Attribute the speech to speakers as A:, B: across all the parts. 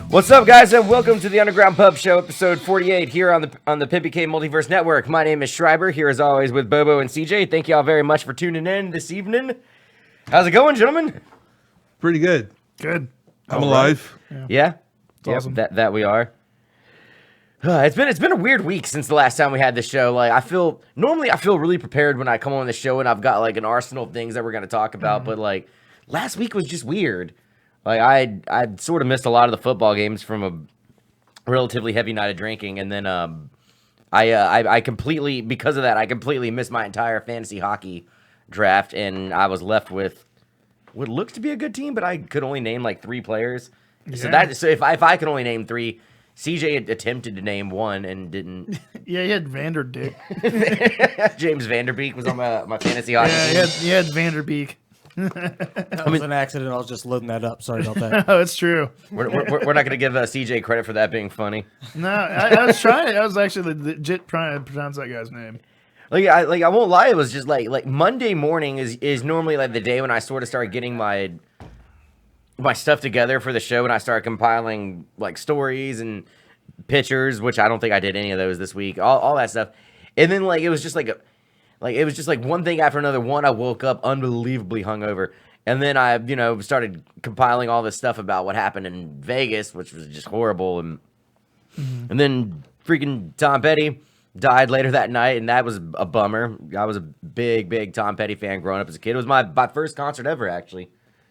A: What's up, guys, and welcome to the Underground Pub Show, episode 48, here on the PimpyK Multiverse Network. My name is Schreiber, here as always with Bobo and CJ. Thank you all very much for tuning in this evening. How's it going, gentlemen?
B: Pretty good.
C: Good.
B: I'm alive.
A: Yeah? Yep,
C: awesome.
A: that we are. It's been a weird week since the last time we had this show. Like, normally I feel really prepared when I come on the show and I've got like an arsenal of things that we're going to talk about, but like last week was just weird. Like I sort of missed a lot of the football games from a relatively heavy night of drinking, and then I completely, because of that, I completely missed my entire fantasy hockey draft, and I was left with what looks to be a good team, but I could only name like 3 players.
C: Yeah.
A: So if I could only name 3, CJ had attempted to name 1 and didn't.
C: Yeah, he had Vanderdick.
A: James Vanderbeek was on my fantasy hockey
C: Yeah,
A: team.
C: he had Vanderbeek.
D: That was an accident. I was just loading that up. Sorry about that.
C: Oh, it's true.
A: We're not going to give CJ credit for that being funny.
C: No, I was trying. I was actually legit trying to pronounce that guy's name.
A: I won't lie. It was just like Monday morning is normally like the day when I sort of start getting my stuff together for the show, and I start compiling like stories and pictures, which I don't think I did any of those this week. All that stuff, and then it was just like one thing after another. One, I woke up unbelievably hungover, and then I started compiling all this stuff about what happened in Vegas, which was just horrible, and then freaking Tom Petty died later that night, and that was a bummer. I was a big Tom Petty fan growing up as a kid. It was my first concert ever, actually.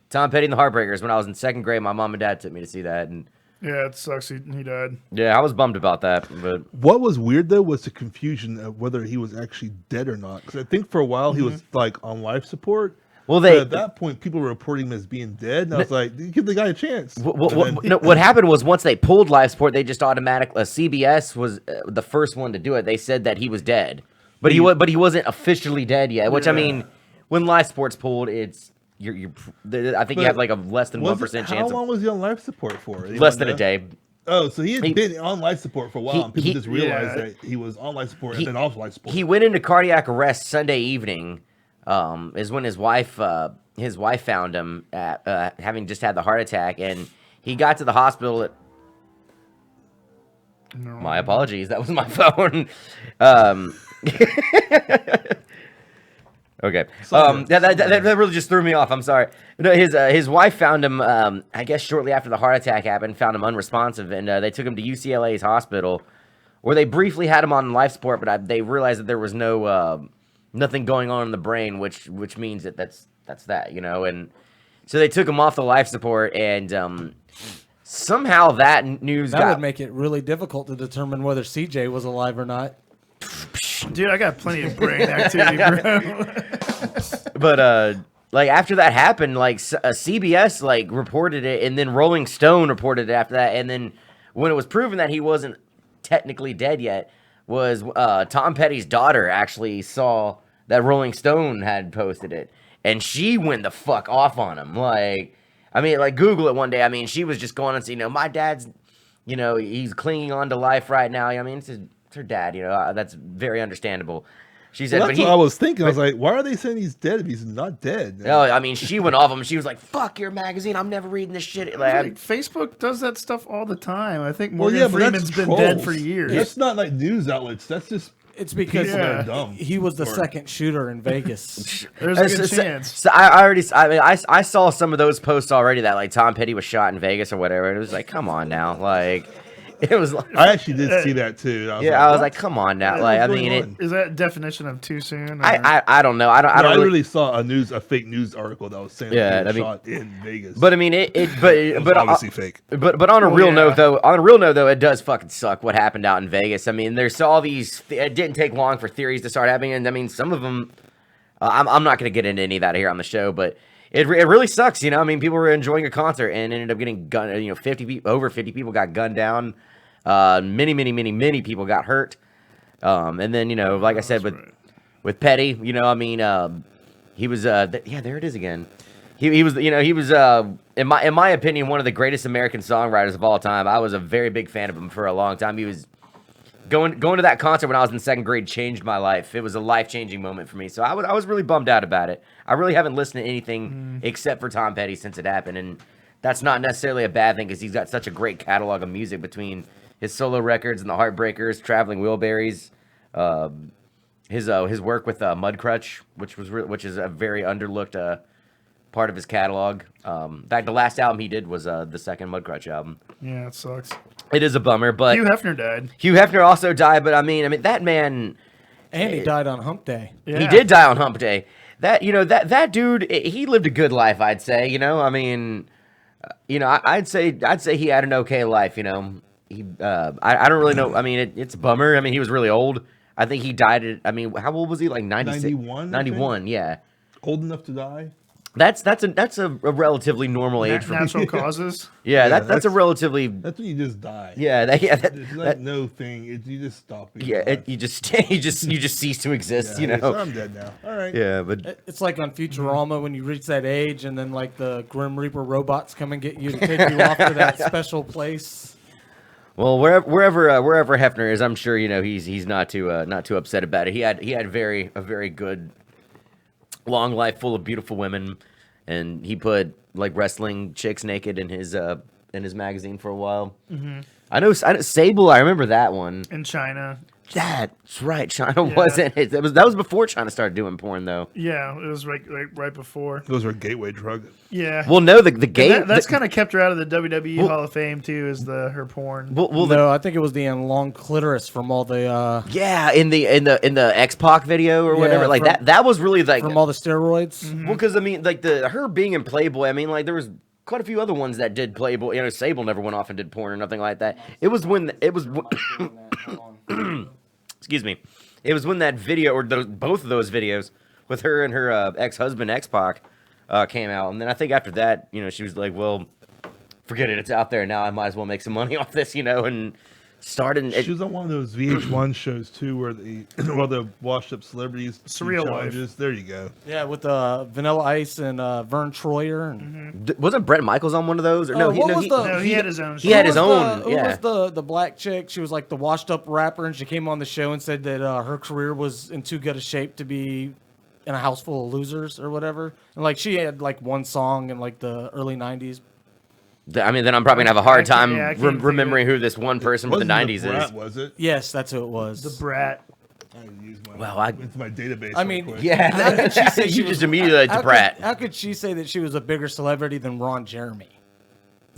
A: Tom Petty and the Heartbreakers. When I was in 2nd grade, my mom and dad took me to see that, and
C: Yeah, it sucks. He died.
A: yeah, I was bummed about that. But
B: What was weird though was the confusion of whether he was actually dead or not. Because I think for a while he was like on life support.
A: well,
B: But at that point, people were reporting him as being dead, and I was like, "Give the guy a chance."
A: what happened was once they pulled life support, they just automatically. CBS was the first one to do it. They said that he was dead, but he wasn't officially dead yet. Which I mean, when life support's pulled, it's I think you have like a less than 1% chance.
B: How long was he on life support for?
A: Less than a day.
B: Oh, so he had been on life support for a while, and people just realized
C: yeah.
B: that he was on life support and then off life support.
A: He went into cardiac arrest Sunday evening. Is when his wife found him at, having just had the heart attack, and he got to the hospital. My apologies, that was my phone. Okay. That really just threw me off. I'm sorry. No, his wife found him. I guess shortly after the heart attack happened, found him unresponsive, and they took him to UCLA's hospital, where they briefly had him on life support, but they realized that there was nothing going on in the brain, which means that's that, and so they took him off the life support, and somehow that news
D: That would make it really difficult to determine whether CJ was alive or not.
C: Dude, I got plenty of brain activity, bro.
A: But after that happened, CBS reported it, and then Rolling Stone reported it after that, and then when it was proven that he wasn't technically dead yet, was Tom Petty's daughter actually saw that Rolling Stone had posted it, and she went the fuck off on him. Google it one day. I mean, she was just going and saying, my dad's, he's clinging on to life right now. I mean, it's her dad, that's very understandable. She said,
B: That's what I was thinking. I was like, why are they saying he's dead if he's not dead?
A: No, I mean, she went off him. She was like, fuck your magazine. I'm never reading this shit.
C: Like, Facebook does that stuff all the time. I think Morgan
B: but
C: Freeman's
B: that's
C: been
B: trolls.
C: dead for years.
B: That's not like news outlets. That's just
D: It's because
B: people that are dumb.
D: he was the second shooter in Vegas.
C: There's a good chance.
A: So I saw some of those posts already that Tom Petty was shot in Vegas or whatever. And it was like, come on now. It was like,
B: I actually did see that too.
A: I was like, come on now.
C: Is that definition of too soon? Or?
A: I don't know. I
B: I
A: don't
B: really saw a fake news article that was saying that he was shot in Vegas.
A: But I mean, it was
B: obviously fake.
A: But on a real note though, it does fucking suck what happened out in Vegas. I mean, there's all these. It didn't take long for theories to start happening, and I mean, some of them. I'm not going to get into any of that here on the show, but it really sucks. I mean, people were enjoying a concert and ended up getting gunned. Over 50 people got gunned down. Many people got hurt. And then, like I said, with Petty, I mean, he was, there it is again. He was, in my opinion, one of the greatest American songwriters of all time. I was a very big fan of him for a long time. He was going to that concert when I was in 2nd grade changed my life. It was a life-changing moment for me. So I was really bummed out about it. I really haven't listened to anything except for Tom Petty since it happened. And that's not necessarily a bad thing because he's got such a great catalog of music between his solo records and the Heartbreakers, Traveling Wilburys, his work with Mudcrutch, which is a very underlooked part of his catalog. In fact, the last album he did was the second Mudcrutch album.
C: Yeah, it sucks.
A: It is a bummer, but
C: Hugh Hefner died.
A: Hugh Hefner also died. But I mean that man.
D: And he died on Hump Day.
C: Yeah.
A: He did die on Hump Day. That dude, he lived a good life, I'd say. I mean, I'd say he had an okay life. He, I don't really know. I mean, it's a bummer. I mean, he was really old. I think he died at. I mean, how old was he? Like 96?
B: 91,
A: 91, yeah.
B: Old enough to die.
A: That's a relatively normal age for
C: Natural causes.
A: Yeah,
B: Yeah,
A: that's a relatively.
B: That's when you just die.
A: Yeah,
B: There's like no thing. You just stop. being alive.
A: you just cease to exist.
B: Yeah, so I'm dead now. All right.
A: Yeah, but
D: It's like on Futurama when you reach that age and then like the Grim Reaper robots come and get you to take you off to that special place.
A: well, wherever Hefner is, I'm sure he's not too upset about it. He had a very good long life full of beautiful women, and he put like wrestling chicks naked in his magazine for a while. Mm-hmm. I know Sable. I remember that one.
C: In China.
A: That's right. China wasn't. That was before China started doing porn, though.
C: Yeah, it was right before.
B: Those are gateway drug.
C: Yeah.
A: Well, no, the gay.
C: That's kind of kept her out of the WWE Hall of Fame too, is her porn.
D: No, I think it was the long clitoris from all the
A: yeah, in the X-Pac video or whatever, like
D: from-
A: that was really like
D: from all the steroids.
A: well, because I mean, like her being in Playboy. I mean, like there was quite a few other ones that did Playboy. Sable never went off and did porn or nothing like that. It was when excuse me, it was when that video or both of those videos with her and her ex-husband X-Pac came out, and then I think after that, she was like, well, forget it, it's out there now. I might as well make some money off this, and started.
B: She was on one of those VH1 shows too, where the washed up celebrities do
C: Surreal Life.
B: challenges. There you go.
D: Yeah, with Vanilla Ice and Vern Troyer. And
A: Wasn't Brett Michaels on one of those? Or no,
D: what was the-
C: No, he had his own.
A: He had his
D: Who was
A: own.
D: Who
A: Yeah.
D: was the black chick? She was like the washed up rapper, and she came on the show and said that her career was in too good a shape to be in a house full of losers or whatever. And like she had like one song in like the early '90s.
A: I mean, then I'm probably gonna have a hard time
C: I can't think of
A: remembering who this one person with the
B: Wasn't
A: '90s
B: Brat,
A: is.
B: was it?
D: Yes, that's who it was.
C: The Brat.
B: I used my,
A: Well, I-
B: into my database.
D: I
B: real
D: mean,
B: quick.
A: Yeah,
D: How could she say she
A: you
D: was-
A: just immediately like
D: How
A: to Brat.
D: could, how could she say that she was a bigger celebrity than Ron Jeremy?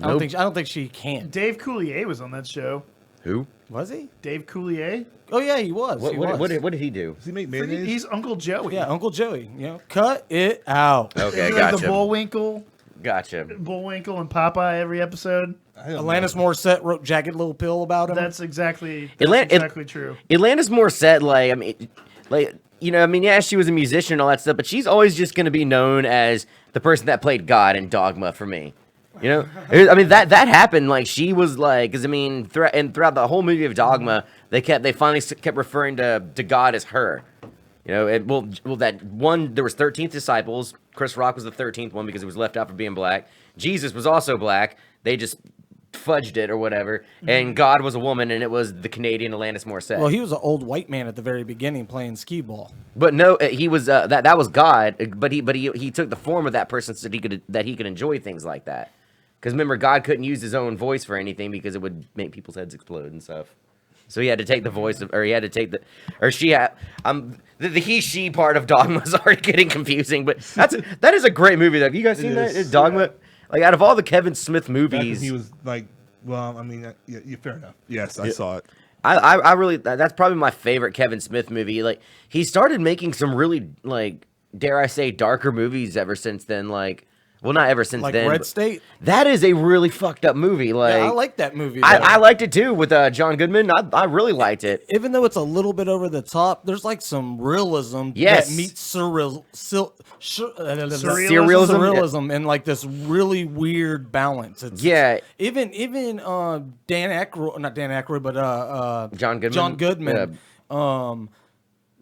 D: I
A: Nope.
D: don't think she can.
C: Dave Coulier was on that show.
A: Who?
D: Was he?
C: Dave Coulier.
D: Oh yeah, he was.
A: What,
D: he
A: what,
D: was.
A: what did he do?
B: Does he make mayonnaise?
C: He's Uncle Joey.
D: Yeah, Uncle Joey. Cut it out.
A: Okay,
C: He's like
A: gotcha.
C: the Bullwinkle
A: Gotcha.
C: and Popeye every episode.
B: I don't
D: Alanis Morissette wrote "Jagged Little Pill" about him.
C: That's exactly
A: Atlan-
C: true.
A: Alanis Morissette, like, I mean, like, I mean, yeah, she was a musician and all that stuff, but she's always just gonna be known as the person that played God in Dogma for me. I mean that happened. Like she was like, because I mean, throughout the whole movie of Dogma, they finally kept referring to God as her. Well, that one, there was 13th disciples. Chris Rock was the 13th one because he was left out for being black. Jesus was also black. They just fudged it or whatever. And God was a woman, and it was the Canadian Alanis Morissette.
D: Well, he was an old white man at the very beginning playing skee ball.
A: But no, he was that was God. But he took the form of that person so that he could enjoy things like that. Because remember, God couldn't use his own voice for anything because it would make people's heads explode and stuff. So he had to take the voice of, or he had to take the he/she part of Dogma is already getting confusing. But that is a great movie. Have you guys seen that?
B: is,
A: Dogma.
B: yeah.
A: Like out of all the Kevin Smith
B: Back when
A: movies,
B: he was like, well, I mean, yeah, fair enough. Yes, I saw it.
A: I really that's probably my favorite Kevin Smith movie. Like he started making some really like dare I say darker movies ever since then. Like well not ever since
D: Like
A: then.
D: Red
A: but
D: State.
A: that is a really fucked up movie. Like
D: Yeah, I like that movie.
A: I liked it too with John Goodman. I really liked it.
D: Even though it's a little bit over the top, there's like some realism
A: Yes.
D: that meets
C: Surrealism?
D: surrealism and like this really weird balance.
A: Yeah.
D: Even Dan Aykroyd, not Dan Aykroyd, but
A: John Goodman?
D: John Goodman.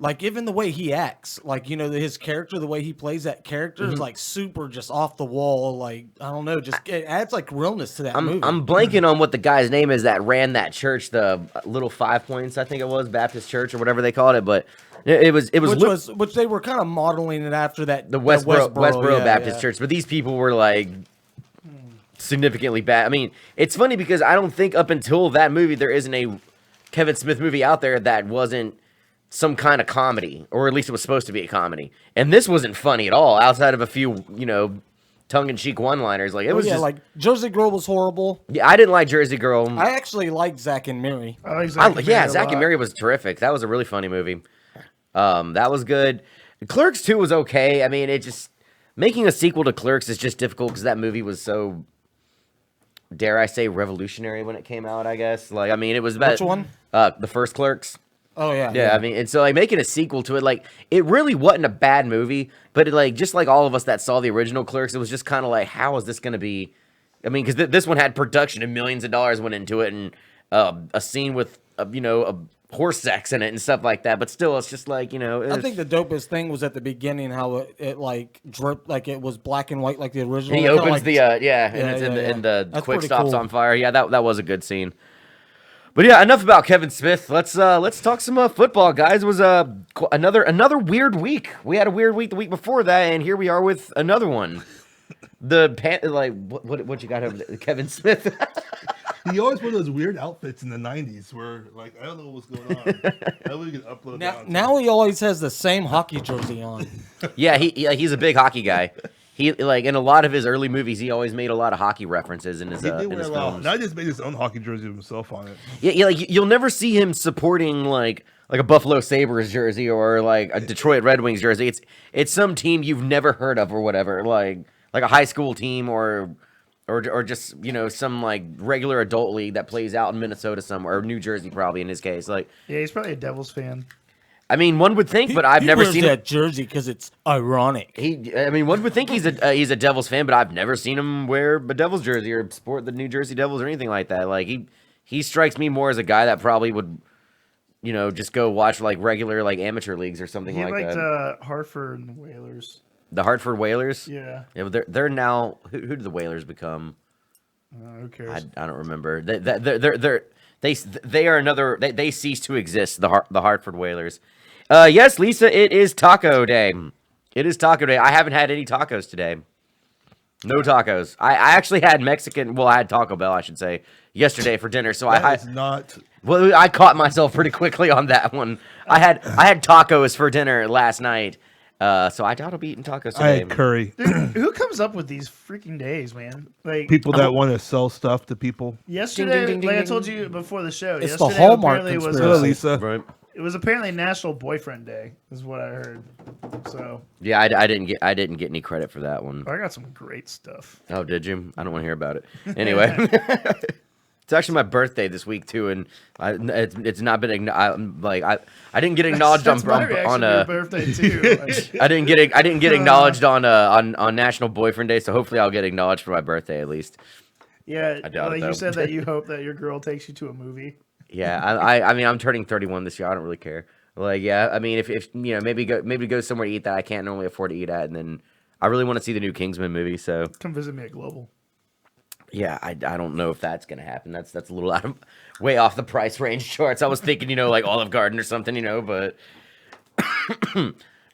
D: Like even the way he acts, like his character, the way he plays that character
A: Mm-hmm.
D: is like super just off the wall. Like I don't know, just it adds like realness to that movie.
A: I'm blanking on what the guy's name is that ran that church, the Little 5 Points, I think it was, Baptist Church or whatever they called it, but it was
D: which they were kind of modeling it after that
A: the Westboro
D: yeah,
A: Baptist
D: yeah.
A: Church, but these people were like significantly bad. I mean, it's funny because I don't think up until that movie there isn't a Kevin Smith movie out there that wasn't some kind of comedy, or at least it was supposed to be a comedy. And this wasn't funny at all, outside of a few, tongue-in-cheek one-liners. Like it was just
D: like Jersey Girl was horrible.
A: yeah, I didn't like Jersey Girl.
D: I actually liked Zach and Miri.
C: I like Zack and Miri a
A: Zack and
C: lot.
A: Miri was terrific. That was a really funny movie. That was good. Clerks 2 was okay. I mean, it just making a sequel to Clerks is just difficult because that movie was so, dare I say, revolutionary when it came out. I guess. Like, I mean, it was about
D: Which one?
A: The first Clerks.
D: Oh yeah.
A: Yeah, I mean, and so like making a sequel to it, like it really wasn't a bad movie, but it, like just like all of us that saw the original Clerks, it was just kind of like, how is this going to be? I mean, because this one had production and millions of dollars went into it, and a scene with a horse sex in it and stuff like that. But still, it's just like
D: I think the dopest thing was at the beginning how it like dripped, like it was black and white like the original.
A: he
D: It kinda,
A: opens
D: like,
A: the and it's
D: yeah,
A: in the
D: That's
A: quick
D: pretty
A: stops
D: cool.
A: on fire. Yeah, that was a good scene. But yeah, enough about Kevin Smith. Let's talk some football, guys. It was another weird week. We had a weird week the week before that, and here we are with another one. What you got over there? Kevin Smith?
B: He always wore those weird outfits in the '90s, where like I don't know what's going on. I we can upload
D: Now he always has the same hockey jersey on.
A: Yeah, he's a big hockey guy. He like in a lot of his early movies, he always made a lot of hockey references in his
B: He did
A: in
B: wear
A: his
B: a lot.
A: films.
B: Now he just made his own hockey jersey of himself on it.
A: Yeah, like you'll never see him supporting like a Buffalo Sabres jersey or like a Detroit Red Wings jersey. It's some team you've never heard of or whatever, like a high school team or just some like regular adult league that plays out in Minnesota somewhere, or New Jersey probably in his case. Like,
C: Yeah, he's probably a Devils fan.
A: I mean, one would think, but I've
D: He
A: never
D: wears
A: seen him.
D: that jersey because it's ironic.
A: One would think he's a Devils fan, but I've never seen him wear a Devils jersey or sport the New Jersey Devils or anything like that. Like he strikes me more as a guy that probably would, just go watch like regular like amateur leagues or something
C: He
A: like
C: liked
A: that.
C: Hartford and the Whalers.
A: The Hartford Whalers.
C: Yeah.
A: Yeah, but they're now who did the Whalers become?
C: Who cares?
A: I don't remember. They are another. They cease to exist. The Hartford Whalers. Yes, Lisa, it is Taco Day. It is Taco Day. I haven't had any tacos today. No tacos. I actually had Mexican. Well, I had Taco Bell, I should say, yesterday for dinner. So
B: That is not.
A: well, I caught myself pretty quickly on that one. I had tacos for dinner last night. So I doubt I'll be eating tacos today.
B: I had curry.
C: Dude, who comes up with these freaking days, man? Like
B: People that want to sell stuff to people.
C: yesterday,
A: ding, ding,
C: like I
A: ding,
C: told
A: ding.
C: you before the show.
D: It's the
C: yesterday
D: Hallmark
C: apparently was
B: Hello,
D: conspiracy.
B: Lisa.
A: Right.
C: it was apparently National Boyfriend Day, is what I heard. So
A: Yeah, I didn't get any credit for that one.
C: I got some great stuff.
A: Oh, did you? I don't want to hear about it. Anyway, it's actually my birthday this week too, and it's not been I didn't get acknowledged
C: That's my
A: on
C: reaction to your birthday too. Like,
A: I didn't get acknowledged on National Boyfriend Day, so hopefully I'll get acknowledged for my birthday at least.
C: yeah,
A: I doubt it,
C: like
A: though.
C: you said that you hope that your girl takes you to a movie.
A: Yeah, I mean I'm turning 31 this year. I don't really care. Like yeah, I mean if maybe go somewhere to eat that I can't normally afford to eat at, and then I really want to see the new Kingsman movie, so.
C: Come visit me at Global.
A: Yeah, I don't know if that's gonna happen. That's a little way off the price range charts. I was thinking, like Olive Garden or something, but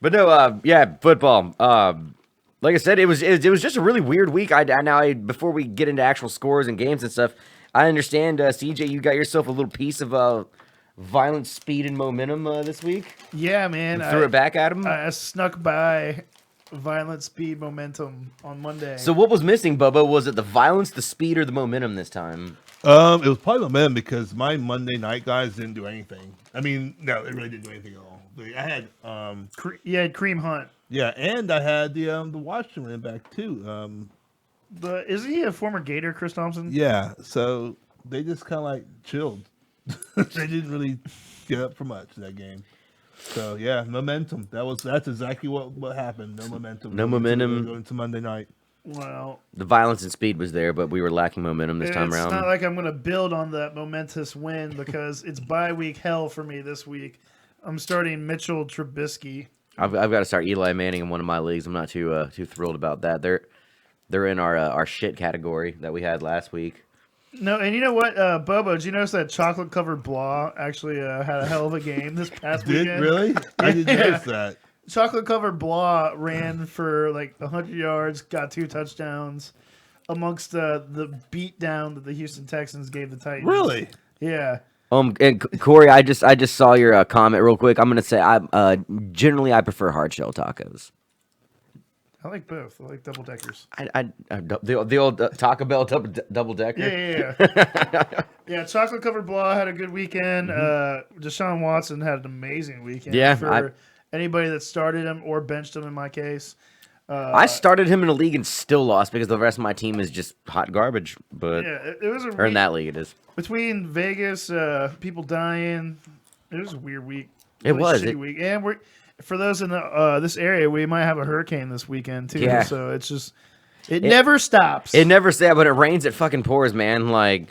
A: but no, yeah, football. Like I said, it was just a really weird week. Before we get into actual scores and games and stuff, I understand, CJ, you got yourself a little piece of violent speed and momentum this week.
C: Yeah, man.
A: Threw it back at him.
C: I snuck by violent speed momentum on Monday.
A: So what was missing, Bubba? Was it the violence, the speed, or the momentum this time?
B: It was probably momentum because my Monday night guys didn't do anything. I mean, no, they really didn't do anything at all. I had,
C: You had Cream Hunt.
B: yeah, and I had the Washington running back too.
C: Isn't he a former Gator, Chris Thompson?
B: Yeah, so they just kind of like chilled. They didn't really get up for much in that game. So yeah, momentum. That's exactly what happened. No momentum.
A: No momentum.
B: Going to Monday night.
C: Well,
A: The violence and speed was there, but we were lacking momentum this time
C: it's
A: around.
C: not like I'm going to build on that momentous win because it's bye week hell for me this week. I'm starting Mitchell Trubisky.
A: I've got to start Eli Manning in one of my leagues. I'm not too thrilled about that. They're in our shit category that we had last week.
C: No, and you know what, Bobo? Did you notice that chocolate covered blah actually had a hell of a game this past
B: Did
C: weekend?
B: really? I didn't
C: Yeah.
B: notice that.
C: Chocolate covered blah ran for like 100 yards, got 2 touchdowns. amongst the beatdown that the Houston Texans gave the Titans.
B: Really?
C: Yeah.
A: And Corey, I just saw your comment real quick. I'm gonna say generally I prefer hard shell tacos.
C: I like both. I like double deckers.
A: The old Taco Bell double decker.
C: Yeah. Yeah, chocolate covered blah had a good weekend. Deshaun Watson had an amazing weekend.
A: Yeah,
C: for anybody that started him or benched him in my case.
A: I started him in a league and still lost because the rest of my team is just hot garbage. But
C: Yeah, it was a
A: or in that league it is.
C: between Vegas, people dying. It was a weird week.
A: It was.
C: shitty week, and we're for those in this area, we might have a hurricane this weekend too.
A: Yeah.
C: So it's just it never stops.
A: It never sad, but it rains, it fucking pours, man. Like,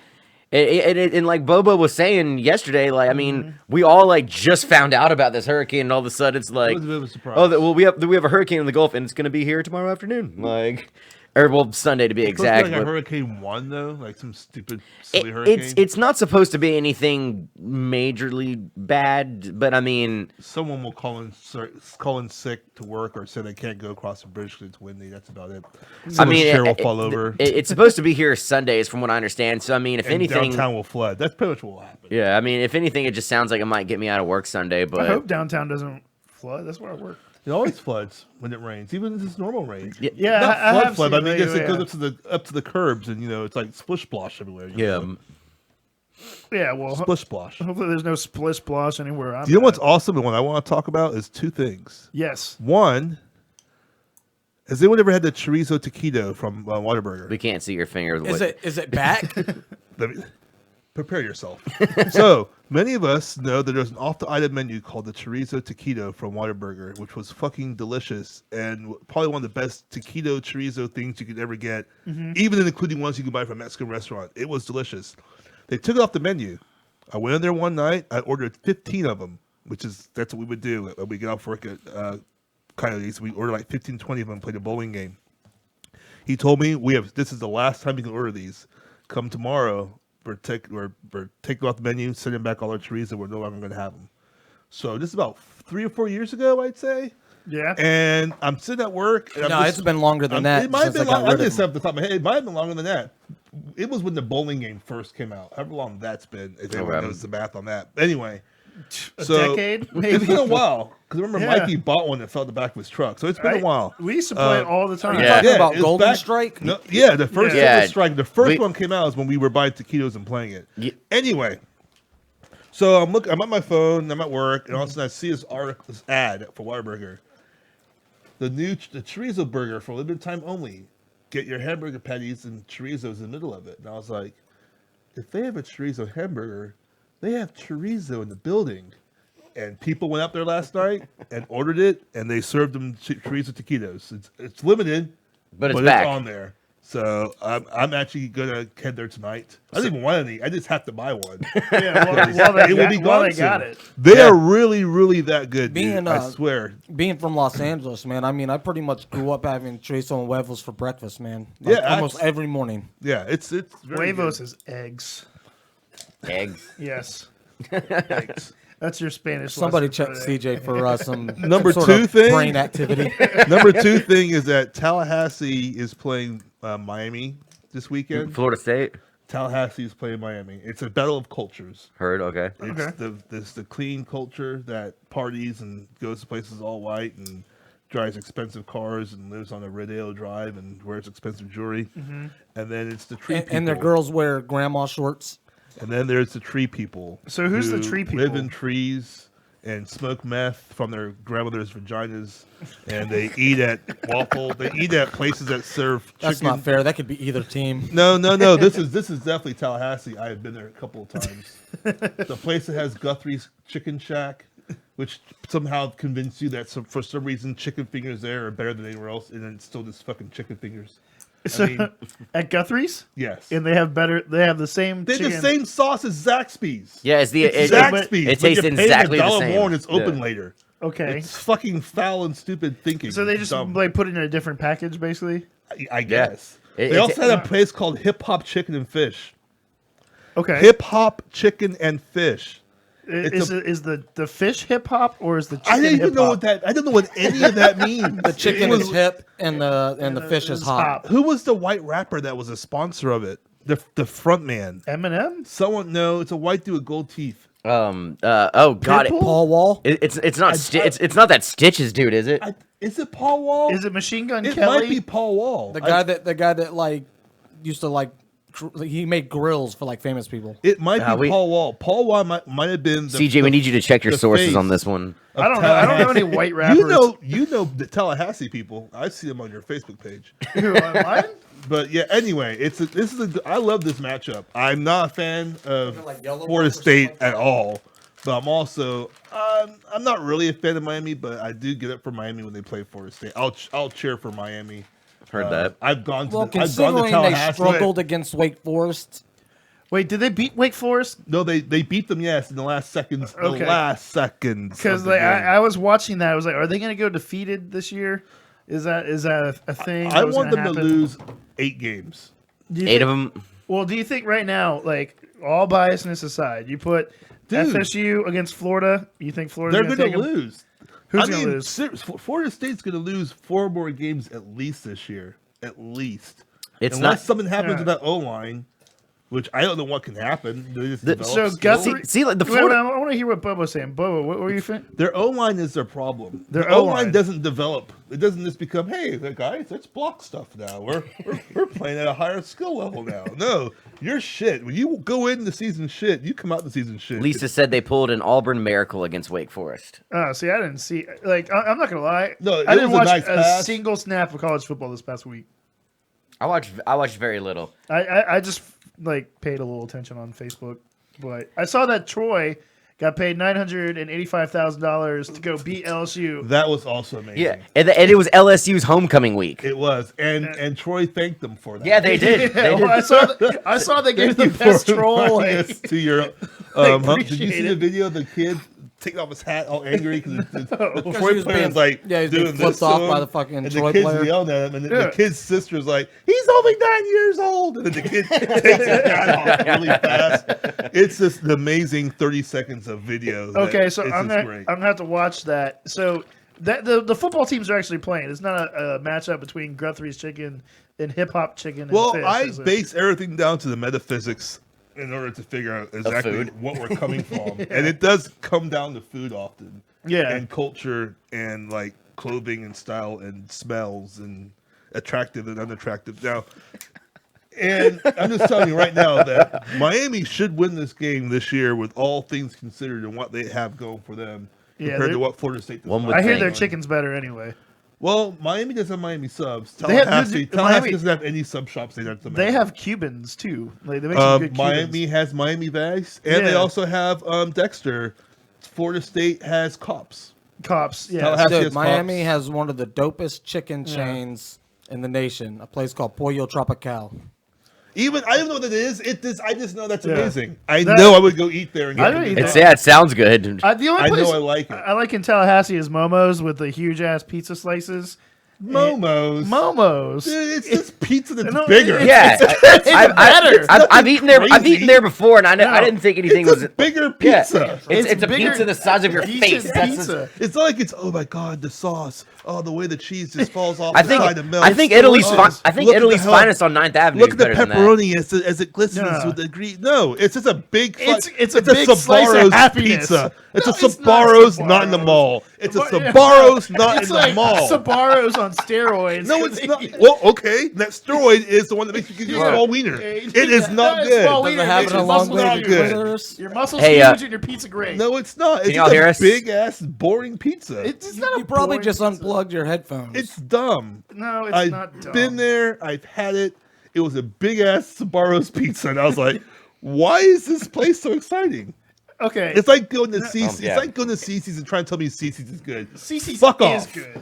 A: and like Bobo was saying yesterday, like, I mean, we all like just found out about this hurricane, and all of a sudden it's like,
B: It was a bit of a surprise.
A: oh, well, we have a hurricane in the Gulf, and it's gonna be here tomorrow afternoon, like, or well, Sunday to be
B: It's supposed to be
A: exact.
B: like a
A: but-
B: Hurricane 1, though? Like some stupid, silly hurricane?
A: it's not supposed to be anything majorly bad, but I mean,
B: Someone will call in sick to work or say they can't go across the bridge because it's windy. That's about it. Someone's chair will fall over.
A: It's supposed to be here Sundays, from what I understand. So I mean, if
B: and
A: anything,
B: downtown will flood. That's pretty much what will happen.
A: yeah, I mean, if anything, it just sounds like it might get me out of work Sunday.
C: I
A: But
C: hope downtown doesn't flood. That's where I work.
B: It always floods when it rains, even if it's normal rain.
C: Yeah,
B: Not
C: I have
B: flood, but I
C: seen
B: mean,
C: video,
B: yes, it goes
C: yeah.
B: up to the curbs, and it's like splish splosh everywhere. you
A: yeah,
B: know?
C: Yeah, well,
B: Splish splash.
C: hopefully there's no splish splosh anywhere. I'm
B: You know what's
C: at.
B: awesome and what I want to talk about is two things.
C: Yes.
B: One, has anyone ever had the chorizo taquito from Whataburger?
A: we can't see your finger.
D: Is it back?
B: Let me- prepare yourself. So many of us know that there's an off-the-item menu called the chorizo taquito from Whataburger, which was fucking delicious and probably one of the best taquito chorizo things you could ever get, even including ones you can buy from a Mexican restaurant. It was delicious. They took it off the menu. I went in there one night. I ordered 15 of them, that's what we would do when we get off work at Coyotes. We order like 15, 20 of them, played a bowling game. He told me this is the last time you can order these. Come tomorrow. We're taking it off the menu, sending back all our chorizo. We're no longer going to have them. So this is about 3 or 4 years ago, I'd say.
C: Yeah.
B: And I'm sitting at work. And
D: No, it's been longer than that
B: It might have
D: since
B: been
D: I got
B: long. I'm
D: rid of
B: just off the top of my head. It might have been longer than that. It was when the bowling game first came out. However long that's been, if anyone
A: Okay.
B: knows the math on that. Anyway,
C: A
B: so
C: decade,
B: it's
C: maybe.
B: been a while. Because I remember
C: Yeah.
B: Mikey bought one that fell at the back of his truck. So it's been
C: Right?
B: a while.
C: We used to play it all the time.
D: you
A: Yeah.
D: talking about
B: it's
D: Golden Strike?
B: No, yeah, the first
C: Yeah.
B: Golden Strike. The first
A: We-
B: one came out is when we were buying taquitos and playing it.
A: Yeah.
B: Anyway, so I'm at my phone. I'm at work, and all of a sudden I see this ad for Whataburger. The chorizo burger for limited time only. Get your hamburger patties and chorizos in the middle of it. And I was like, if they have a chorizo hamburger, they have chorizo in the building. And people went up there last night and ordered it, and they served them chorizo taquitos. It's limited,
A: but it's back.
B: it's on there. So I'm actually gonna head there tonight. I don't even want any. I just have to buy one.
C: Yeah, while
B: It will be gone
C: they got
B: soon.
C: it.
B: They
A: Yeah.
B: are really, really that good, dude.
D: Being,
B: I swear.
D: Being from Los Angeles, man, I mean, I pretty much grew up having chorizo and huevos for breakfast, man.
B: Yeah,
D: almost
B: that's-
D: every morning.
B: Yeah, it's very
C: Huevos is eggs.
A: Eggs.
C: Yes.
B: good. Thanks.
C: That's your Spanish.
D: Somebody
C: lesson
D: check
C: for today.
D: CJ for some
B: Number
D: sort
B: two
D: of
B: thing?
D: brain activity.
B: Number two thing is that Tallahassee is playing Miami this weekend.
A: Florida State.
B: Tallahassee is playing Miami. It's a battle of cultures.
A: Heard. Okay.
B: It's the clean culture that parties and goes to places all white and drives expensive cars and lives on a Rodeo Drive and wears expensive jewelry. And then it's the tree people.
D: And their girls wear grandma shorts.
B: And then there's the tree people.
C: So who's the
B: who
C: tree
B: Live
C: people?
B: in trees and smoke meth from their grandmother's vaginas, and they eat at They eat at places that serve chicken.
D: That's not fair. That could be either team.
B: No. This is definitely Tallahassee. I have been there a couple of times. The place that has Guthrie's Chicken Shack, which somehow convinced you that for some reason chicken fingers there are better than anywhere else, and then it's still just fucking chicken fingers.
C: So,
B: I mean,
C: at Guthrie's,
B: yes.
C: and they have the same.
B: They have the
C: chicken.
B: same sauce as Zaxby's.
A: Yeah, it's the
B: It's
A: it,
B: Zaxby's.
A: it
B: but
A: tastes
B: you're paying
A: exactly the
B: $1
A: same.
B: more and it's open
A: Yeah.
B: later.
C: Okay.
B: It's fucking foul and stupid thinking.
C: So they just
B: Dumb.
C: like put it in a different package, basically.
B: I guess.
A: It-
B: They
A: it's-
B: also had a place called Hip Hop Chicken and Fish.
C: Okay.
B: Hip Hop Chicken and Fish.
C: Is the fish hip hop or is the chicken
B: I didn't even
C: hip
B: know
C: hop?
B: what that. I don't know what any of that means.
D: The chicken
B: It
D: is hip and the fish is
C: it's
D: hot.
B: Who was the white rapper that was a sponsor of it? The front man.
C: Eminem?
B: Someone no, it's a white dude with gold teeth.
A: Oh God,
C: Pitbull?
D: Paul Wall.
A: it's not it's not that Stitches dude, is it?
B: Is it Paul Wall?
C: Is it Machine Gun
B: It
C: Kelly?
B: might be Paul Wall.
D: The guy that like used to like he made grills for like famous people.
B: It might be
A: we-
B: Paul Wall. Paul Wall might have been.
A: CJ, we need you to check your
B: the
A: sources
B: face
A: on this one.
C: I don't know. I don't know any white rappers.
B: You know the Tallahassee people. I see them on your Facebook page.
C: Who, mine?
B: But yeah, anyway, I love this matchup. I'm not a fan of
D: Like yellow
B: Florida
D: or something
B: State
D: like
B: at
D: that?
B: all. But I'm also I'm not really a fan of Miami, but I do get up for Miami when they play Florida State. I'll cheer for Miami.
A: Heard that.
B: I've gone to
D: Well,
B: I've gone to
D: considering they
B: Tallahassee.
D: struggled against Wake Forest,
C: Wait, did they beat Wake Forest?
B: No, they beat them. Yes, in the last seconds.
C: Okay.
B: The last seconds.
C: Because
B: of the game.
C: I was watching that. I was like, are they going to go defeated this year? Is that a thing?
B: I
C: that was
B: want
C: gonna
B: them to
C: happen?
B: lose 8 games.
C: Do you
A: 8 of
C: think-
A: them.
C: Well, do you think right now, like all biasness aside, you put
B: Dude.
C: FSU against Florida? You think Florida's
B: They're
C: going
B: going
C: to
B: to
C: take 'em?
B: lose.
C: Who's gonna lose?
B: Florida State's going to lose 4 more games at least this year. At least.
A: It's
B: Unless
A: not.
B: something happens
C: Yeah.
B: with that O line, which I don't know what can happen. They just
A: The-
B: develop
C: So
B: skill.
C: Guthrie,
A: See, like the
C: Wait,
A: Florida.
C: I want to hear what Bobo's saying. Bobo, what were you saying?
B: Their O line is their problem.
C: Their
B: Their O line
C: O-line.
B: doesn't develop. It doesn't just become, hey, guys, let's block stuff now. We're playing at a higher skill level now. No, you're shit. When you go in the season shit, you come out the season shit.
A: Lisa said they pulled an Auburn miracle against Wake Forest.
C: See, I didn't see. Like, I'm not gonna lie.
B: No, it
C: I didn't
B: was a
C: watch
B: nice
C: a
B: pass.
C: single snap of college football this past week.
A: I watched very little.
C: I just like paid a little attention on Facebook, but I saw that Troy got paid $985,000 to go beat LSU.
B: That was also amazing.
A: Yeah, and it was LSU's homecoming week.
B: It was, and Troy thanked them for that.
A: Yeah, they did. They
C: Yeah,
A: did.
C: well, I saw they gave the
B: Thank you
C: best
B: for
C: troll.
B: reminding
C: Like,
B: us to your. Did you see
C: appreciate
B: the
C: it.
B: video of the kid taking off his hat all angry because the
D: he
B: Troy
D: was
B: player's
D: being-
B: like
D: yeah, he's being
B: doing
D: flipped
B: this to
D: off
B: him,
D: by the fucking
B: and
D: Troy
B: the kid's
D: player.
B: yelling at him, and then
C: Yeah.
B: the kid's sister's like, "He's only 9 years old," and then the kid takes his hat off really fast. It's just an amazing 30 seconds of video. that-
C: okay, so
B: it's
C: I'm
B: just
C: gonna
B: great.
C: have to watch that. So that the football teams are actually playing. It's not a matchup between Guthrie's Chicken and Hip Hop Chicken. And
B: Well,
C: Fish,
B: I
C: is it?
B: base everything down to the metaphysics in order to figure out exactly
A: food.
B: what we're coming from, and it does come down to food often.
C: Yeah.
B: and culture and like clothing and style and smells and attractive and unattractive. Now, and I'm just telling you right now that Miami should win this game this year with all things considered and what they have going for them
C: Yeah,
B: compared to
C: they're-
B: what Florida State does.
A: One
B: not
A: would
C: I hear
A: think.
C: their chicken's better anyway.
B: Well, Miami doesn't have Miami subs.
C: They have-
B: Tallahassee
C: Miami-
B: doesn't have any sub shops.
C: They have Cubans too. Like they make some good
B: Miami
C: Cubans.
B: has Miami Vice, and they
C: Yeah.
B: also have Dexter. Florida State has Cops.
C: Cops. Yeah.
B: Tallahassee
D: Dude,
B: has
D: Miami
B: Cops.
D: has one of the dopest chicken chains in the nation. A place called Pollo Tropical.
B: Even I don't know what it is. I just know that's
C: Yeah.
B: amazing. I
C: That-
B: know I would go eat there and
C: I
B: get
C: don't
B: it.
C: eat
A: It's it sounds good.
C: The only
B: I
C: place
B: know I like it.
C: I like in Tallahassee is Momo's with the huge ass pizza slices.
B: Momo's.
C: Momo's.
B: Dude, it's just pizza that's
C: No,
B: bigger.
A: Yeah,
C: better.
A: I've eaten there. I've
B: crazy.
A: eaten there before, and I
C: No.
A: didn't think anything
B: It's
A: was
B: a bigger
A: Yeah.
B: pizza.
A: It's a
C: bigger-
A: pizza the size of your
C: decent
A: face. That's
C: pizza.
B: It's not like it's oh my god the sauce. Oh the way the cheese just falls off
A: I
B: the
A: think
B: side and melts.
A: I think Italy's
B: Oh,
A: fi- I think
B: look at
A: Italy's
B: the-
A: finest on 9th Avenue.
B: Look
A: is
B: at the
A: better than that.
B: pepperoni as it glistens
C: No.
B: with the green. No, it's just a big.
C: It's a big slice of
B: Sbarro's
C: happiness.
B: pizza. It's
C: No,
B: a
C: it's not
B: Sbarro's not in the
C: Sbarro's.
B: mall. It's a
C: Yeah.
B: Sbarro's not
C: It's
B: in
C: like
B: the mall.
C: Sbarro's on steroids.
B: No, it's not. Well, okay, that steroid is the one that makes you get your
C: Yeah.
B: small wiener.
C: Yeah,
B: It is not
C: it's
B: good.
C: small
D: Does
C: wiener
D: it have
C: makes
D: it
C: your
D: along
C: muscles
B: not
D: with
C: huge.
B: good.
D: glitters?
C: Your muscles
A: Hey,
C: huge and your pizza great.
B: No, it's not. It's
A: Can y'all
B: just
A: hear
B: a
A: us?
B: big ass boring pizza.
C: It's not
D: You
C: a
D: probably
C: boring
D: just
C: pizza.
D: unplugged your headphones.
B: It's dumb.
C: No, it's
B: I've
C: not dumb.
B: been there. I've had it. It was a big ass Sbarro's pizza, and I was like, "Why is this place so exciting?"
C: Okay.
B: It's like going to Cece's.
A: yeah.
B: It's like going to Cece's and trying to tell me Cece's is good.
C: CC's
B: Fuck
C: is
B: off.
C: good.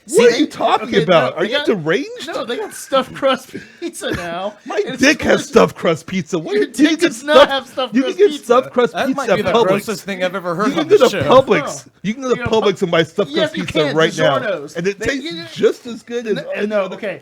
B: What are you talking
C: okay,
B: about?
C: no,
B: Are
C: they
B: you
C: got-
B: deranged?
C: No, they got stuffed crust pizza now.
B: My
C: and it's
B: dick has
C: delicious.
B: stuffed crust pizza. What
C: Your
B: you can
C: dick
B: get
C: does not have stuffed
B: You can
C: crust
B: get
C: pizza.
B: stuffed crust
D: that
B: pizza
D: might be
B: at
D: the
B: Publix.
D: grossest thing I've ever heard
B: You can
D: on
B: go
D: the
B: to
D: show.
B: Publix.
C: No.
B: You can go
C: You
B: to
C: go to
B: Publix and buy stuffed
C: Yes,
B: crust
C: you
B: pizza
C: can.
B: right now,
C: DiGiorno's.
B: and it
C: They-
B: tastes just as good as any
C: No,
B: other-
C: okay.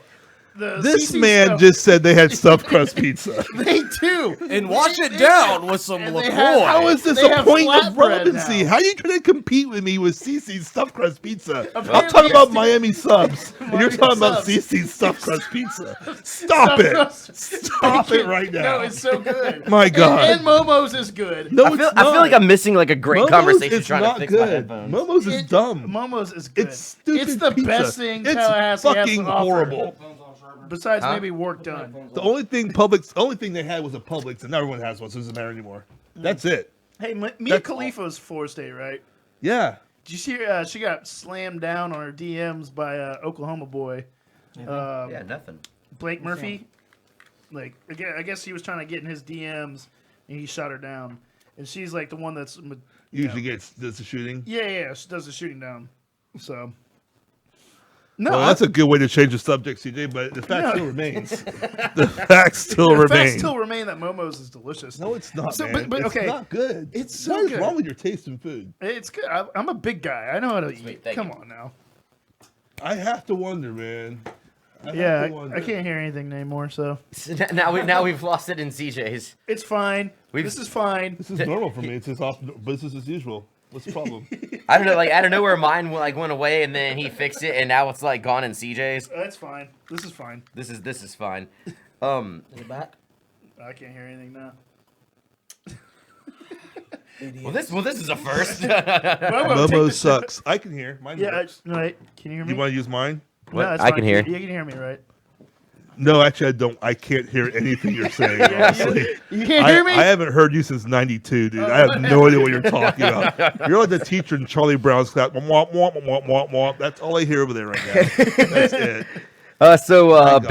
B: This
C: CC
B: man
C: stuff.
B: just said they had stuffed crust pizza.
C: They do.
D: And wash it down with some
C: And they
D: LaCroix.
C: have-
B: How is this
C: They
B: a
C: have
B: point of
C: flatbread
B: relevancy?
C: now.
B: How are you trying to compete with me with CC's stuffed crust pizza? I'm
C: Apparently
B: talking about
C: it's-
B: Miami subs, and you're
C: Miami
B: talking about
C: subs.
B: CC's stuffed crust pizza. Stop
C: Stuffed
B: it!
C: crust.
B: Stop it right now!
C: No, it's so good.
B: My God.
C: And Momo's is good.
B: No,
A: I feel like I'm missing like a great
B: Momo's
A: conversation
B: is
A: trying
B: not
A: to fix my
B: good.
A: headphones.
B: Momo's is dumb.
C: Momo's is good.
B: It's stupid.
C: It's the
B: pizza.
C: best thing
B: It's
C: Tallahassee has to
B: fucking
C: offer.
B: horrible.
C: Besides
A: Huh?
C: maybe work done.
B: The only thing they had was a Publix, and now everyone has one, so it doesn't matter anymore. That's it.
C: Hey, Mia
B: That's-
C: Khalifa's Forest Day, right?
B: Yeah.
C: Did you see she got slammed down on her DMs by Oklahoma boy,
A: Yeah, nothing.
C: Blake Murphy? Like, again, I guess he was trying to get in his DMs, and he shot her down. And she's like the one that's
B: Usually does the shooting.
C: yeah, she does the shooting down. So no,
B: Well, that's a good way to change the subject, CJ, but the fact
C: No.
B: still remains. The fact still
C: the
B: remains.
C: facts still remain that Momo's is delicious.
B: No, it's not,
C: So,
B: man.
C: but
B: it's
C: okay,
B: not good.
C: It's so
B: What is
C: good.
B: wrong with your taste in food?
C: it's good. I'm a big guy. I know how to eat.
A: thank
C: Come
A: you.
C: on now.
B: I have to wonder, man.
C: Yeah,
B: have to wonder.
C: I can't hear anything anymore, so
A: Now we've lost it in CJ's.
C: it's fine.
A: We've-
C: This is fine.
B: This is normal for me. It's just off business as usual. What's the problem?
A: I don't know, like I don't know where mine went away, and then he fixed it, and now it's like gone in CJ's.
C: That's fine. This is fine.
A: This is fine.
D: Is it back?
C: I can't hear anything now.
A: Well, this is a first.
C: Momo, take
B: Momo
C: the-
B: sucks. I can hear. Mine
C: Yeah,
B: works.
C: right. Can you hear me?
B: You want to use mine?
A: What?
C: No, it's
A: I
C: fine.
A: can hear.
C: You can hear me, right?
B: No, actually, I don't. I can't hear anything you're saying. Honestly,
C: You can't hear me?
B: I haven't heard you since '92, dude. I have no idea what you're talking about. You're like the teacher in Charlie Brown's class. Womp, womp, womp, womp, womp. That's all I hear over there right now. That's it.
A: So
B: God.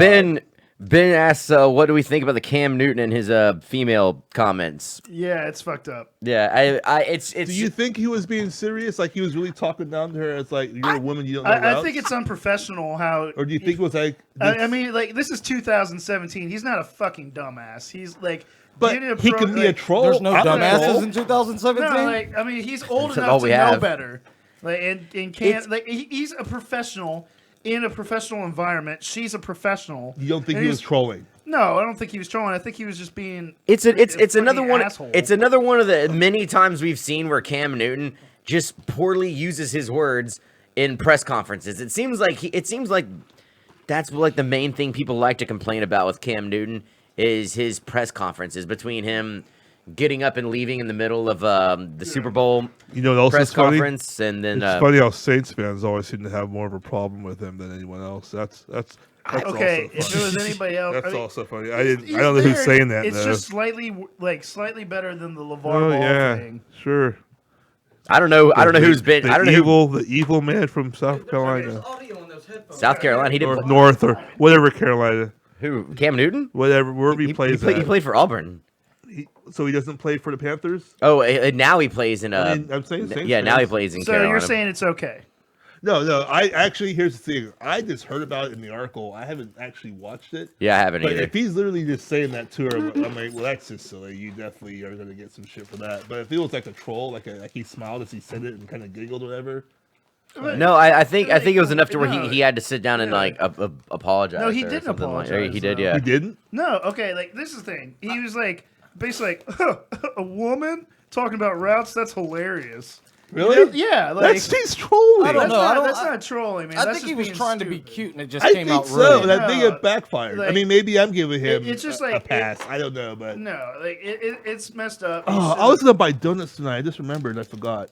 A: Ben asks, what do we think about the Cam Newton and his female comments?
C: Yeah, it's fucked up.
A: Yeah, it's.
B: Do you think he was being serious? Like he was really talking down to her as like you're a woman, you don't know
C: I
B: routes?
C: think it's unprofessional how.
B: Or do you think it was like?
C: I mean, like this is 2017. He's not a fucking dumbass. He's like.
B: but
C: getting
B: he
C: pro-
B: can be a
C: like-
B: troll.
D: There's no
B: I'm a
D: dumbasses
B: troll.
D: in 2017.
C: No, like I mean, he's old
A: That's
C: enough
A: all
C: to
A: we
C: know
A: have.
C: better. Like and
A: It's-
C: can't like he's a professional in a professional environment. She's a professional.
B: You don't think
C: And
B: he was
C: he's-
B: trolling?
C: No, I don't think he was trolling. I think he was just being.
A: It's
C: fucking
A: another one.
C: asshole.
A: It's another one of the many times we've seen where Cam Newton just poorly uses his words in press conferences. It seems like that's like the main thing people like to complain about with Cam Newton is his press conferences between him getting up and leaving in the middle of the Super Bowl
B: You know what else
A: press
B: is funny?
A: conference, and then
B: It's funny how Saints fans always seem to have more of a problem with him than anyone else. That's
C: Okay,
B: also
C: if
B: funny.
C: it was anybody else,
B: That's
C: I mean,
B: also funny. I don't
C: he's
B: know who's
C: there.
B: saying that.
C: It's
B: though.
C: just slightly better than the LeVar
B: Oh
C: Ball
B: yeah,
C: thing.
B: sure.
A: I don't know who's been.
B: The
A: I don't know who
B: the evil man from South Carolina
A: South Carolina. He did
B: or
A: play,
B: North or whatever Carolina,
A: who Cam Newton.
B: whatever wherever he
A: He
B: plays.
A: played, he
B: at.
A: played for Auburn.
B: So he doesn't play for the Panthers.
A: Oh, now he plays in
B: I mean, I'm saying Saints
A: yeah. Now he
B: fans.
A: plays in
C: So
A: Carolina.
C: you're saying it's okay?
B: No. I actually here's the thing. I just heard about it in the article. I haven't actually watched it.
A: Yeah, I haven't
B: But
A: either.
B: if he's literally just saying that to her, I'm like, well, that's just silly. You definitely are gonna get some shit for that. But if it was like a troll, like he smiled as he said it and kind of giggled or whatever.
A: No, I think it was enough to where
C: No.
A: he had to sit down and
C: Yeah.
A: like apologize.
C: No, he
A: or
C: didn't
A: something like-
C: apologize,
A: he did,
C: though.
A: yeah.
B: He didn't.
C: No, okay. Like this is the thing. He was like basically like a woman talking about routes. That's hilarious.
B: Really?
C: Yeah, like
B: That's he's trolling.
D: I don't
C: that's
D: know.
C: Not,
D: I don't-
C: that's not trolling, man.
D: I
C: That's
D: think he
C: just
D: was
C: being
D: trying to be
C: stupid.
D: cute, and it just
B: I
D: came
B: think
D: out
B: so,
D: rude.
B: and I think
C: No,
B: it backfired. I
C: like-
B: mean, maybe I'm giving him
C: it's just
B: a
C: like-
B: pass. I don't know, but
C: No, like it's messed up.
B: oh, I was gonna buy donuts tonight. I just remembered. I forgot.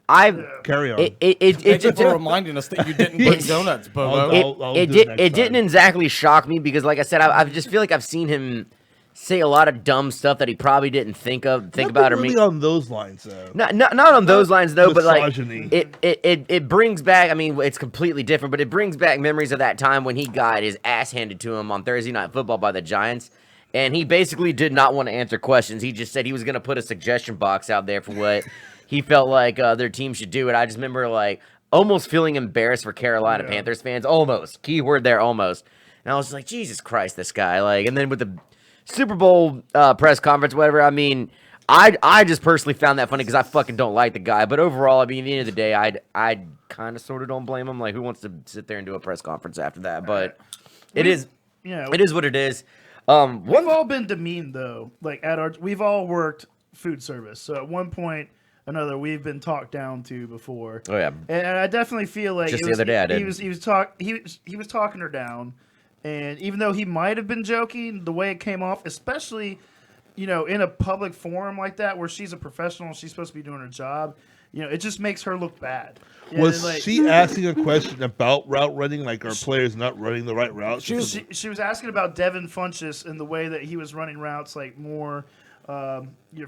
A: I
B: Carry on.
A: it
D: Thank you
A: just
D: for reminding us that you didn't bring donuts, Bobo.
B: I'll
A: it
B: do
A: did
B: next
A: it didn't
B: time.
A: exactly shock me because like I said I just feel like I've seen him say a lot of dumb stuff that he probably didn't think
B: Nothing
A: about or
B: really
A: mean.
B: on those lines though.
A: Not on those lines though, but like
B: Misogyny.
A: it brings back. I mean, it's completely different, but it brings back memories of that time when he got his ass handed to him on Thursday Night Football by the Giants, and he basically did not want to answer questions. He just said he was going to put a suggestion box out there for what he felt like their team should do. And I just remember like almost feeling embarrassed for Carolina Panthers fans, almost keyword there, almost. And I was like, Jesus Christ, this guy. Like, and then with the Super Bowl press conference, whatever. I mean, I just personally found that funny because I fucking don't like the guy. But overall, I mean, at the end of the day, I kind of sort of don't blame him. Like, who wants to sit there and do a press conference after that? But it is. It is what it is.
C: We've all been demeaned though. Like we've all worked food service, so at one point or another, we've been talked down to before.
A: Oh yeah.
C: And I definitely feel like
A: Just the other day I did.
C: He was talking her down, and even though he might have been joking, the way it came off, especially in a public forum like that where she's a professional, she's supposed to be doing her job. It just makes her look bad.
B: Was she asking a question about route running, like our players not running the right route?
C: She was asking about Devin Funchess and the way that he was running routes like more,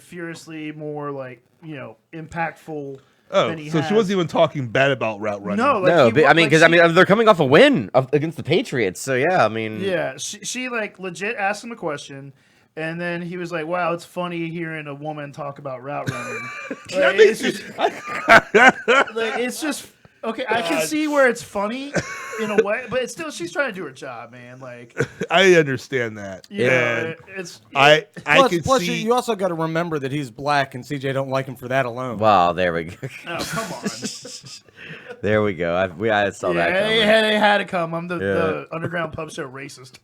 C: furiously, more like impactful.
B: Oh, so she wasn't even talking bad about route running.
C: No,
A: No, but, I mean, because they're coming off a win against the Patriots, so yeah, I mean,
C: yeah, she like legit asked him a question. And then he was like, "Wow, it's funny hearing a woman talk about route running." It's just okay. I can see where it's funny in a way, but it's still she's trying to do her job, man. Like
B: I understand that. I can
D: plus
B: see.
D: you also got to remember that he's black, and CJ don't like him for that alone.
A: wow, there we go.
C: Oh, come on.
A: There we go. I saw that coming.
C: They had to come. I'm the Underground Pub Show racist.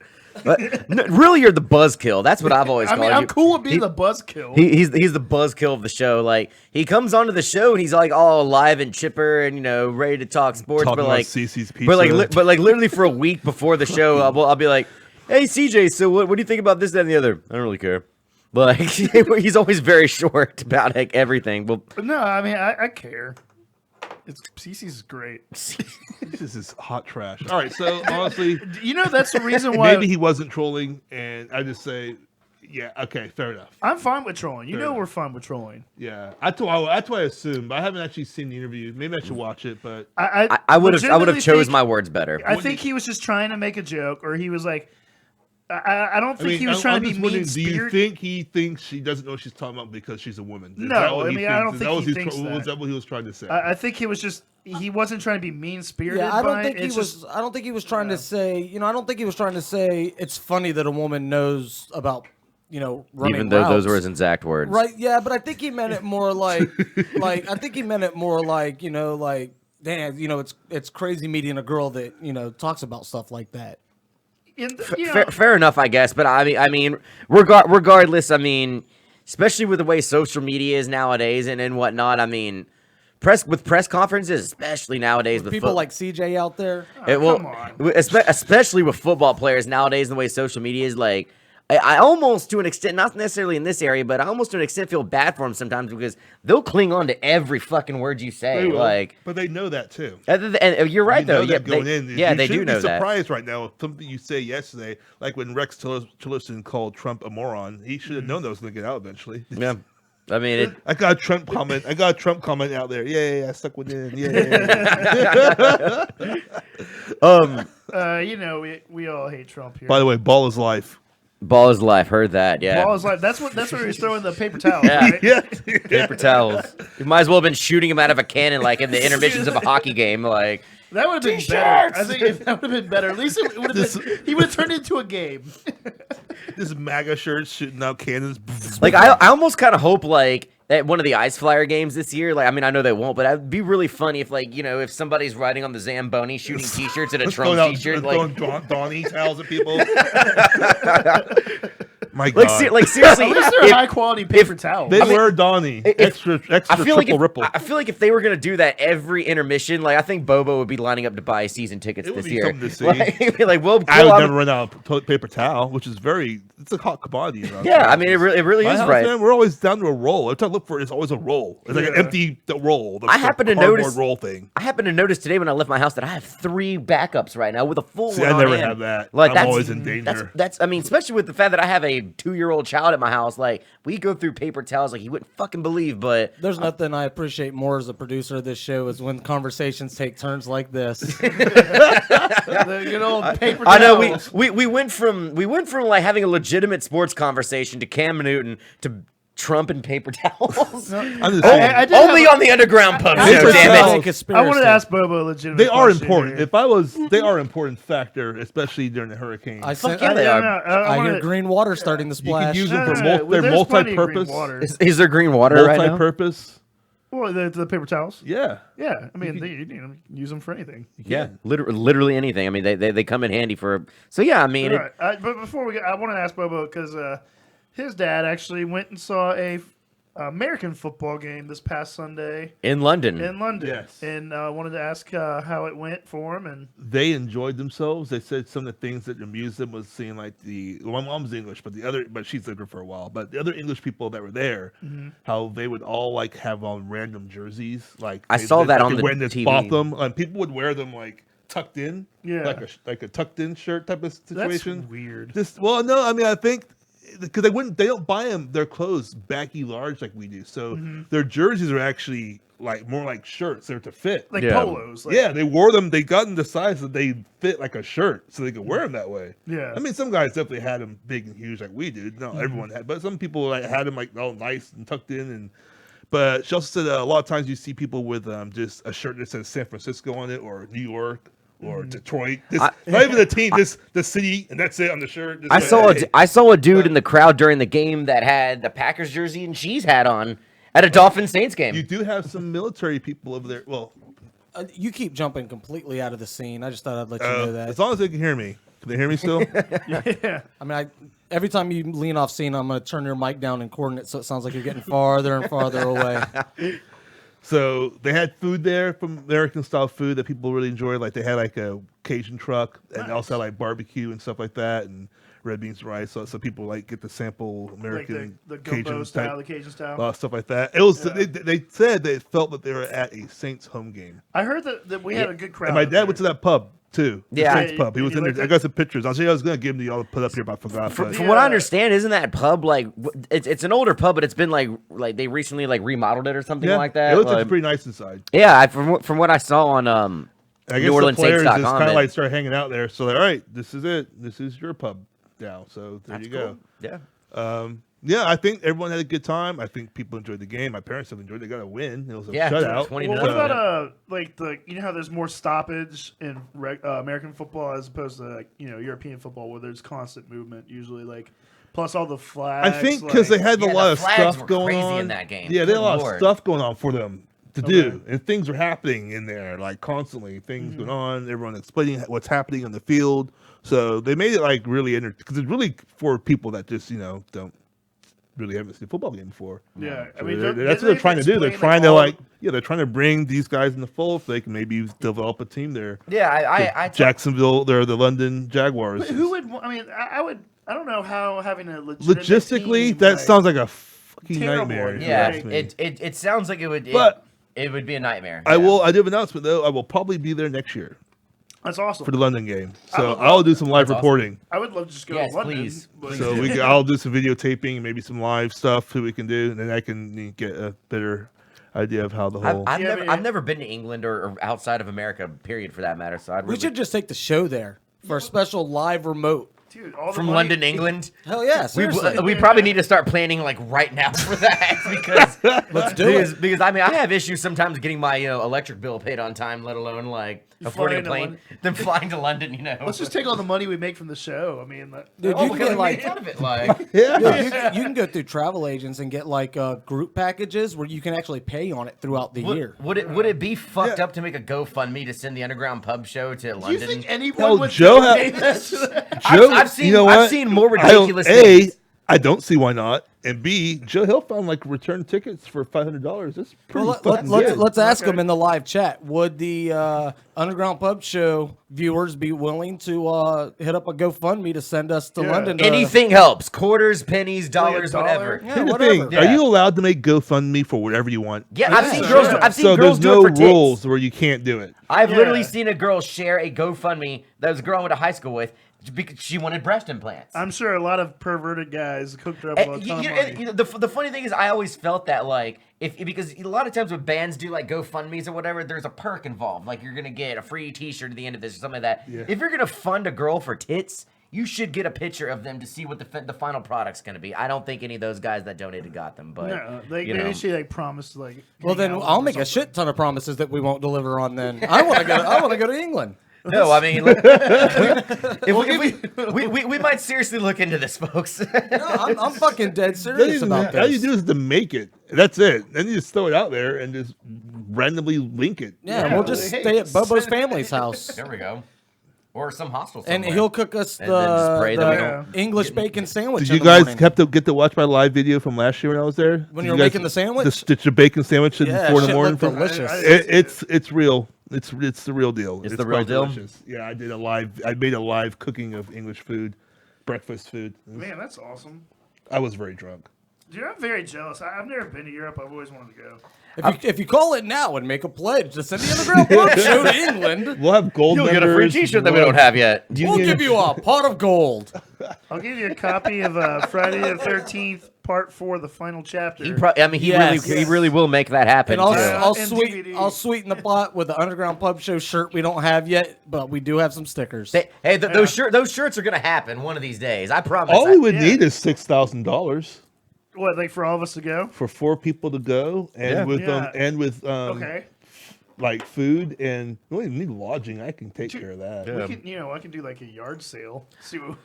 A: But, no, really, you're the buzzkill. That's what I've always
C: I
A: called
C: mean, I'm
A: you.
C: cool with being the buzzkill.
A: He's the buzzkill of the show. Like he comes onto the show and he's like all alive and chipper and ready to talk sports.
B: Talking
A: but
B: about
A: like
B: Cece's Pizza.
A: but like literally for a week before the show, I'll be like, "Hey CJ, so what do you think about this, that, and the other?" I don't really care. Like he's always very short about like everything. Well,
C: No, I mean I care. Cece's great.
B: This is hot trash. All right, so honestly,
C: That's the reason why.
B: maybe he wasn't trolling, and I just say, yeah, okay, fair enough.
C: I'm fine with trolling.
B: Fair enough.
C: We're fine with trolling.
B: Yeah, that's what I assume. But I haven't actually seen the interview. Maybe I should watch it. But
A: I would have
C: legitimately
A: chose
C: think-
A: my words better.
C: I think he was just trying to make a joke, or he was like, I don't think he was
B: I'm
C: trying to
B: just
C: be
B: wondering,
C: mean
B: do you
C: spirited.
B: think he thinks she doesn't know what she's talking about because she's a woman? Is
C: No,
B: that what
C: I
B: he
C: mean, I don't
B: Is
C: think
B: that
C: he
B: what
C: thinks that.
B: Was that what he was trying to say?
C: I think he wasn't trying to be mean spirited.
D: Yeah, I don't think he was trying to say. I don't think he was trying to say it's funny that a woman knows about running
A: Even though those
D: routes.
A: were his exact words.
D: Right, yeah, but I think he meant it more like, damn, it's crazy meeting a girl that talks about stuff like that.
A: Fair enough, I guess. But I mean, regardless, I mean, especially with the way social media is nowadays and whatnot. I mean, press conferences, especially nowadays with
D: People like CJ out there.
C: come on.
A: especially with football players nowadays, and the way social media is like. I almost, to an extent, not necessarily in this area, but I almost to an extent feel bad for them sometimes because they'll cling on to every fucking word you say.
B: They will,
A: Like,
B: but they know that too.
A: and you're right
B: They know
A: though.
B: that going in.
A: Yeah,
B: You
A: they do
B: shouldn't
A: know
B: be
A: that.
B: surprised right now with something you say yesterday, like when Rex Tillerson called Trump a moron. He should have known that was going to get out eventually.
A: Yeah, I mean,
B: I got a Trump comment. Out there. Yeah, I stuck with it. Yeah.
C: We all hate Trump here.
B: By the way, ball is life.
A: ball is life. Heard that? Yeah.
C: Ball is like that's where he's throwing the paper towels.
A: Yeah.
C: Right?
B: Yeah.
A: Paper towels. You might as well have been shooting him out of a cannon, like in the intermissions of a hockey game. Like,
C: That would have been better. I think if that would have been better. At least it would have been. He would have turned into a game.
B: This MAGA shirt shooting out cannons.
A: like I almost kind of hope like at one of the Ice Flyer games this year. Like, I mean, I know they won't, but it'd be really funny if if somebody's riding on the Zamboni shooting T-shirts and a Trump T-shirt,
B: throwing Donnie towels at people. My
A: like,
B: God.
A: seriously,
C: At least they're high quality paper towels.
B: They wear Donnie. Extra
A: I feel like
B: triple ripple.
A: I feel like if they were gonna do that every intermission, like I think Bobo would be lining up to buy season tickets
B: It would
A: this
B: be
A: year.
B: something to see.
A: Like, he'd be like, well,
B: I
A: cool,
B: would
A: I'm-
B: never run out of toilet paper towel, which is it's a hot commodity. around
A: yeah,
B: here.
A: I mean, it really
B: My
A: is
B: house,
A: right.
B: man, we're always down to a roll. Every time I look for it, it's always a roll. It's like an empty roll.
A: I happen to
B: cardboard
A: notice-
B: roll thing.
A: I happened to notice today when I left my house that I have 3 backups right now with a full
B: See,
A: one
B: I
A: on
B: never
A: hand.
B: have that.
A: Like,
B: I'm
A: that's
B: always in danger.
A: That's I mean, especially with the fact that I have a 2-year-old child at my house. Like, we go through paper towels like you wouldn't fucking believe. But
D: There's nothing I appreciate more as a producer of this show is when conversations take turns like this.
C: The good old paper towels.
A: I know we went from like having a legitimate sports conversation to Cam Newton to Trump and paper towels.
B: I'm just saying,
C: I did
A: Only
C: have
A: on the underground pub
C: I
A: show,
C: did
A: damn
C: have
A: it.
C: a-
D: Conspiracy.
C: I wanted to ask Bobo a legitimate
B: they are
C: question
B: important.
C: here.
B: They are an important factor, especially during the hurricane.
D: I,
A: Fuck
D: sent,
A: yeah, they
C: I-
A: are.
C: no, I
D: I hear
C: wanna-
D: green water starting to
B: you can
D: splash.
B: use them
C: No,
B: for
C: no, no.
B: they're
C: There's plenty of green
B: multi-purpose.
C: water.
A: Is there green water right now?
B: Multi-purpose.
C: Well, the paper towels.
B: Yeah.
C: Yeah, I mean, you can use them for anything.
A: Yeah, literally anything. I mean, they come in handy for. So yeah, I mean,
C: All right. But before we go, I want to ask Bobo because his dad actually went and saw a American football game this past Sunday
A: in London.
C: in London.
B: Yes.
C: And I wanted to ask how it went for him. And
B: They enjoyed themselves. They said some of the things that amused them was seeing like my mom's English, but she's lived here for a while. But the other English people that were there, how they would all like have on random jerseys. Like
A: I saw that on the
B: when they
A: TV.
B: bought them, and people would wear them like tucked in,
C: Yeah.
B: like a tucked in shirt type of situation.
C: that's weird.
B: Well, no, I mean, I think because they don't buy them their clothes baggy large like we do, so their jerseys are actually like more like shirts. They're to fit.
C: Like
A: Yeah.
C: polos. Like,
B: Yeah, they wore them. They got them the size that they fit like a shirt, so they could wear them that way.
C: Yeah.
B: I mean, some guys definitely had them big and huge like we do. No, everyone had, but some people like had them like all nice and tucked in. And but she also said a lot of times you see people with just a shirt that says San Francisco on it or New York or Detroit. Not even the team, just the city, and that's it on the shirt. Just
A: I saw a dude in the crowd during the game that had the Packers jersey and cheese hat on at a Dolphins Saints game.
B: You do have some military people over there. Well,
D: You keep jumping completely out of the scene. I just thought I'd let you know that.
B: as long as they can hear me. Can they hear me still?
C: yeah.
D: I mean, every time you lean off scene, I'm going to turn your mic down in coordinates so it sounds like you're getting farther and farther away.
B: So they had food there from American style food that people really enjoyed. Like they had like a Cajun truck and they also had like barbecue and stuff like that and red beans and rice. So people like get to sample
C: Like
B: American
C: the gumbo
B: Cajun
C: style,
B: type,
C: the Cajun style.
B: stuff like that. It was
C: Yeah.
B: they said they felt that they were at a Saints home game.
C: I heard that we had a good crowd.
B: And my
C: up
B: dad
C: there.
B: went to that pub too. The
A: Yeah.
B: Saints pub. He
C: Did
B: was
C: you
B: in
C: like
B: there. I
C: that?
B: got some pictures. I was going to give them to y'all to put up here, but I forgot.
A: From
B: but-
A: what I
C: Yeah.
A: understand, isn't that pub like it's an older pub, but it's been like they recently like remodeled it or something like that.
B: It looks
A: Like,
B: pretty nice inside.
A: yeah, from what I saw on
B: I guess the players just
A: NewOrleansSaints.com.
B: kind of like started hanging out there. So they're all right. This is it. This is your pub now. So there you go.
A: Yeah.
B: Yeah, I think everyone had a good time. I think people enjoyed the game. My parents have enjoyed. They got a win. It was a
A: Yeah,
B: shutout.
A: 20
C: Well,
A: to
C: what
A: nothing.
C: about like you know how there's more stoppage in American football as opposed to like European football where there's constant movement usually like plus all the
B: I
C: flags.
B: think because
C: like,
B: they had a
A: Yeah,
B: lot
A: the
B: of
A: flags
B: stuff
A: were
B: going
A: crazy
B: on
A: in that game.
B: Yeah, they had a
A: Good
B: lot
A: Lord.
B: of stuff going on for them to do,
C: Okay.
B: and things were happening in there like constantly. Things
A: Mm-hmm.
B: going on. Everyone explaining what's happening on the field. So they made it like really because it's really for people that just don't really haven't seen a football game before.
C: Yeah, I
B: So
C: mean
B: that's what they're trying to do. They're trying to they're trying to bring these guys in the fold so they can maybe develop a team there.
A: Yeah, I
B: Jacksonville, they're the London Jaguars.
C: Who would? I mean, I would. I don't know how having a legitimate
B: Logistically,
C: team,
B: that
C: like,
B: sounds like a fucking
C: terrible
B: nightmare. if you
A: yeah,
B: ask me.
A: it sounds like it would.
B: But-
A: it would be a nightmare.
B: I
A: yeah.
B: will. I do have an announcement though. I will probably be there next year
C: That's awesome.
B: for the London game, so
C: would
B: I'll do some live
A: That's awesome.
B: reporting.
C: I would love to just go
A: Yes,
C: to London.
A: please.
C: but-
A: Please
B: So
A: do.
B: I'll do some videotaping and maybe some live stuff that we can do, and then I can get a better idea of how the whole.
C: Yeah, but
A: I've never been to England or outside of America, period, for that matter. So I'd
D: We
A: really,
D: should just take the show there for a special live remote.
C: Dude, all the
A: from
C: money-
A: London, England.
D: Hell yeah,
A: We,
D: seriously.
A: we probably need to start planning like right now for that because
D: Let's do it.
A: because I mean I have issues sometimes getting my electric bill paid on time, let alone like affording a
C: flying to
A: plane, then flying to London.
C: Let's just take all the money we make from the show. I mean,
D: Dude,
A: oh,
D: you
A: because
D: can
A: we
D: get like
A: made fun of it, like
B: yeah.
D: Dude, you can go through travel agents and get like group packages where you can actually pay on it throughout the year.
A: would it be fucked
B: Yeah.
A: up to make a GoFundMe to send the Underground Pub show to
C: do you
A: London?
C: think anyone
B: Hell,
C: would
B: Joe
C: donate
B: ha-
C: that to that?
B: Joe,
A: I've seen
B: you know
A: I've
B: what?
A: seen more
B: I don't-
A: ridiculous
B: A,
A: things.
B: I don't see why not, and B, Joe Hill found like return tickets for $500. That's pretty
D: Well,
B: fucking
D: let's
B: good.
D: let's ask
C: Okay.
D: them in the live chat. Would the Underground Pub Show viewers be willing to hit up a GoFundMe to send us to
C: Yeah.
D: London? To,
A: Anything helps. Quarters, pennies, dollars,
C: dollar?
A: whatever.
D: Yeah,
B: Here's the
D: whatever.
B: thing:
A: Yeah.
B: Are you allowed to make GoFundMe for whatever you want?
A: Yeah, I've seen
C: Yeah,
A: girls.
C: sure.
A: I've seen
B: So
A: girls
B: there's
A: do
B: no
A: it for tits.
B: rules where you can't do it.
A: I've literally
C: Yeah.
A: seen a girl share a GoFundMe that was a girl I went to high school with because she wanted breast implants.
C: I'm sure a lot of perverted guys cooked her up a
A: And,
C: ton of
A: you-
C: money.
A: and, you know, the funny thing is, I always felt that like because a lot of times when bands do like GoFundMe's or whatever, there's a perk involved. Like you're gonna get a free T-shirt at the end of this or something like that.
B: Yeah.
A: If you're gonna fund a girl for tits, you should get a picture of them to see what the final product's gonna be. I don't think any of those guys that donated got them, but
C: No, they
A: you know.
C: usually like promised like.
D: well,
C: hang
D: then
C: out with
D: I'll
C: them or
D: make a
C: something.
D: shit ton of promises that we won't deliver on. Then I want to go. I want to go to England.
A: No, I mean, look, we might seriously look into this, folks.
D: No, I'm fucking dead
B: That
D: serious
B: isn't-
D: about
B: all you
D: this.
B: do is to make it. That's it. Then you just throw it out there and just randomly link it.
D: Yeah,
C: Yeah,
D: we'll just
C: hey,
D: stay at Bobo's family's house.
A: There we go. Or some hostel
D: And
A: somewhere.
D: he'll cook us
A: And then just pray that we
D: the
A: don't
D: English bacon sandwich.
B: Did
D: in
B: you
D: the
B: guys
D: morning.
B: have to get to watch my live video from last year when I was there?
D: When
B: Did
D: you were
B: guys-
D: making the sandwich?
B: the bacon sandwich at
D: Yeah,
B: 4 in the
D: shit
B: morning.
D: looked
B: From,
D: delicious.
B: it's real. It's the real deal.
A: It's the real
B: quite
A: deal?
B: delicious. Yeah, I made a live cooking of English food, breakfast food.
C: Man, that's awesome.
B: I was very drunk.
C: Dude, I'm very jealous. I've never been to Europe. I've always wanted to go.
D: If you call it now and make a pledge to send the Underground Pub Show to England,
B: We'll have gold.
A: You'll get a free
B: members,
A: T-shirt that we
B: we'll
A: don't have yet.
D: we'll give you a pot of gold.
C: I'll give you a copy of Friday the 13th, Part 4, the final chapter.
A: He
D: Yes.
A: really will make that happen.
D: And I'll,
A: too.
C: Yeah.
D: I'll,
C: And
D: sweet,
C: DVD.
D: I'll sweeten the pot with the Underground Pub Show shirt we don't have yet, but we do have some stickers.
A: Those shirts are gonna happen one of these days. I promise.
B: All we would
C: Yeah.
B: need is $6,000
C: What, like for all of us to go?
B: for 4 people to go, and
A: Yeah.
B: with
C: Okay.
B: like food, and we don't even need lodging. I can take care of that.
C: We can, I can do like a yard sale. See what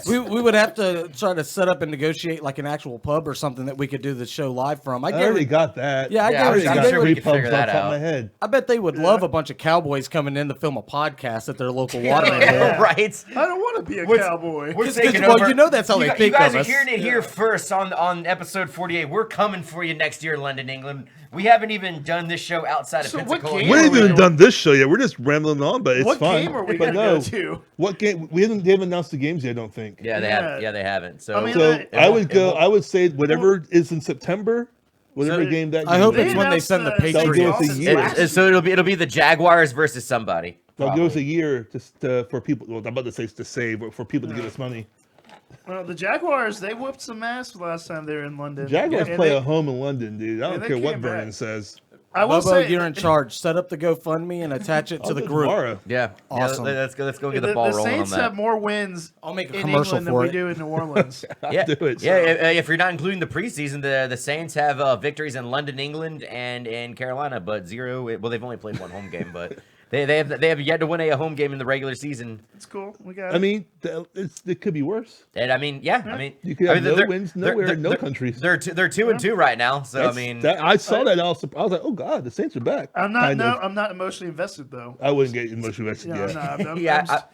D: We would have to try to set up and negotiate like an actual pub or something that we could do the show live from.
B: I already got that.
D: Yeah, I
A: Yeah,
D: guarantee
A: I'm
B: got
D: they
A: sure
D: would-
A: we
B: three
A: could figure
B: pubs
A: that
B: off the top of
A: out.
B: my head.
D: I bet they would love a bunch of cowboys coming in to film a podcast at their local watering hole.
C: Yeah.
A: Right.
C: I don't want to be a
A: What's-
C: cowboy.
A: We're
D: Because-
A: taking
D: well,
A: over.
D: you know that's how they
A: You
D: think
A: guys
D: of
A: are
D: us.
A: hearing it here first on episode 48. We're coming for you next year, London, England. We haven't even done this show outside of
C: So what
A: Pensacola.
C: game
B: We
C: are
B: haven't
C: we
B: even
C: doing?
B: done this show yet. We're just rambling on, but it's
C: What
B: fun.
C: game are we
B: But
C: gonna
B: no,
C: go to?
B: What game? They haven't announced the games yet. I don't think.
A: Yeah, they
C: Yeah.
A: have. Yeah, they haven't. So,
C: I mean,
B: So
C: It
B: I
C: won't-
B: would go. I would say whatever is in September, whatever
A: So-
B: game that.
D: I hope
B: game
D: it's
B: is,
D: when they
C: announced
D: send the
B: They'll give us a
D: Patriots.
B: year.
A: so it'll be the Jaguars versus somebody.
B: They'll give us a
A: probably.
B: year just for people. Well, I'm about to say to save, but for people to give us money.
C: Well, the Jaguars, they whooped some ass the last time they were in London.
B: Jaguars
C: And
B: play
C: they-
B: at home in London, dude. I
C: Yeah,
B: don't
C: they
B: care what
C: came
B: Vernon
C: back.
B: says.
C: I will
D: Bobo,
C: say,
D: you're in charge. Set up the GoFundMe and attach it to
B: I'll
D: the
B: do it
D: group.
B: tomorrow.
A: Yeah.
D: Awesome.
A: Yeah, let's go get
C: the,
A: the ball
C: the
A: rolling on
C: Saints
A: that.
C: have more wins
D: I'll make a
C: in
D: commercial
C: England than
D: for
C: we
D: it.
C: do in New Orleans.
A: Yeah,
B: do it.
A: yeah. If you're not including the preseason, the Saints have victories in London, England, and in Carolina, but zero. Well, they've only played one home game, but they have yet to win a home game in the regular season.
C: It's cool. We got
B: I
C: it.
B: mean, it could be worse.
A: And I mean, yeah, I mean,
B: You could
A: I
B: have
A: mean,
B: no
A: they're-
B: wins
A: they're-
B: nowhere in no
A: they're-
B: countries.
A: They're 2-2 right now, so I
B: That's-
A: mean,
B: I saw that. I was like, oh god, the Saints are back.
C: I'm not.
B: Kind of.
C: I'm not emotionally invested though.
B: I wouldn't get emotionally invested
C: No,
B: yet.
C: I'm not. I'm
A: yeah.
C: just-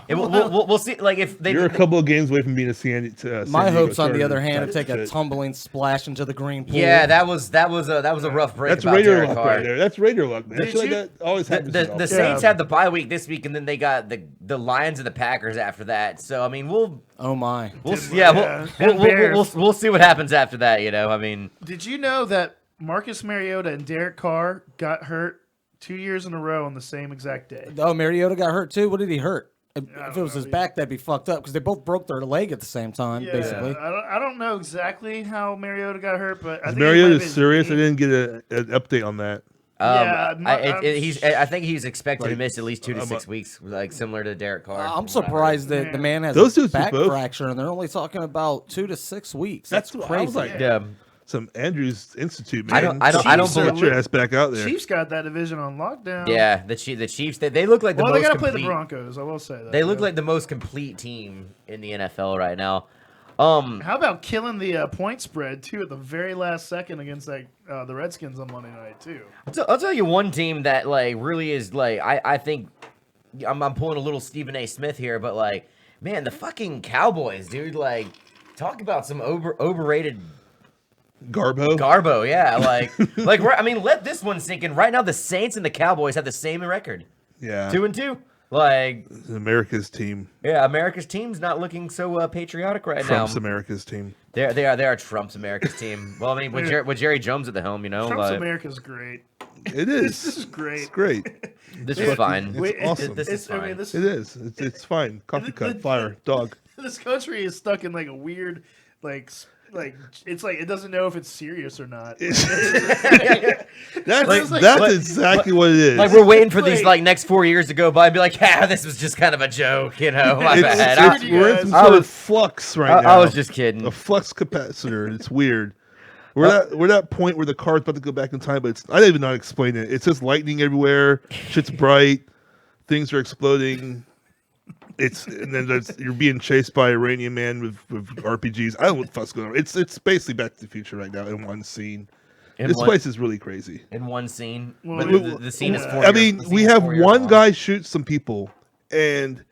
A: We'll see. Like if they,
B: You're a couple of games away from being a San
D: My
B: Diego
D: hopes, on the
B: Chargers
D: other hand,
B: type
D: to take a
B: shit.
D: tumbling splash into the green pool.
A: yeah, that was a rough break.
B: That's
A: about
B: Raider
A: Derek
B: luck
A: Carr.
B: right there. That's Raider luck, man.
C: Did
B: Shit like
C: you-
B: that always happens.
A: The
B: to
A: Saints
C: Yeah.
A: had the bye week this week, and then they got the Lions and the Packers after that. So I mean, we'll
D: Oh my.
C: Yeah. And Bears.
A: we'll see what happens after that. You know, I mean,
C: Did you know that Marcus Mariota and Derek Carr got hurt 2 years in a row on the same exact day?
D: Oh, Mariota got hurt too. What did he hurt? If
C: I
D: it
C: don't
D: was his
C: know.
D: back, that'd be fucked up because they both broke their leg at the same time, basically.
C: I don't know exactly how Mariota got hurt, but I
B: Is
C: think it might
B: Mariota
C: have been
B: serious? I
C: knee.
B: didn't get an update on that.
C: Yeah,
A: I think he's expected to
B: Like,
A: miss at least 2 to
B: I'm
A: 6
B: a-
A: weeks, like similar to Derek Carr.
D: I'm
A: from what I heard.
D: surprised that the man has
B: Those
D: a
B: dudes
D: back
B: both-
D: fracture and they're only talking about 2 to 6 weeks.
B: That's
D: That's
B: what I was
D: crazy.
B: like.
A: Yeah.
B: Some Andrews Institute,
A: I
B: man.
A: don't
C: Chiefs are
B: Get your ass back out there.
C: Chiefs got that division on lockdown.
A: Yeah, the Chiefs. They look like the
C: Well,
A: most
C: they gotta
A: complete.
C: play the Broncos. I will say that.
A: They look
C: yeah.
A: like the most complete team in the NFL right now.
C: How about killing the point spread too at the very last second against the Redskins on Monday night too?
A: I'll tell you one team that like really is like I think I'm pulling a little Stephen A. Smith here, but like man, the fucking Cowboys, dude. Like talk about some overrated Garbo, yeah. Like I mean, let this one sink in. Right now, the Saints and the Cowboys have the same record,
B: Yeah.
A: 2-2. Like
B: America's team.
A: yeah, America's team's not looking so patriotic right
B: Trump's
A: now.
B: America's team.
A: They are Trump's America's team. Well, I mean, with Jerry Jones at the helm, you know,
C: Trump's
A: like,
C: America's great.
B: It is.
C: This is great.
B: It's great.
A: this is fine.
B: It's awesome.
A: This is
C: I mean,
A: fine.
C: this
B: It is. It's fine. Coffee cup,
C: the-
B: fire, dog.
C: this country is stuck in like a weird like it's like it doesn't know if it's serious or not.
B: That's
A: like-
B: exactly what it is.
A: Like we're waiting for these
C: Like-
A: like next 4 years to go by and be like, yeah, this was just kind of a joke, you know. My
B: It's-
A: bad.
B: it's- we're in some
A: I
B: sort of
A: was-
B: flux right now.
A: I was just kidding.
B: a flux capacitor. It's weird. We're at that point where the car's about to go back in time, but I don't even know how to explain it. It's just lightning everywhere. Shit's bright. things are exploding. And then you're being chased by Iranian man with RPGs. I don't know what the fuck's going on. It's basically Back to the Future right now in one scene. This place is really crazy.
A: In one scene,
C: Well,
A: but the scene is
C: yeah.
A: 4
B: I
A: years-
B: mean,
A: the scene
B: we
A: is
B: have
A: 4 years
B: one
A: long.
B: guy shoot some people, and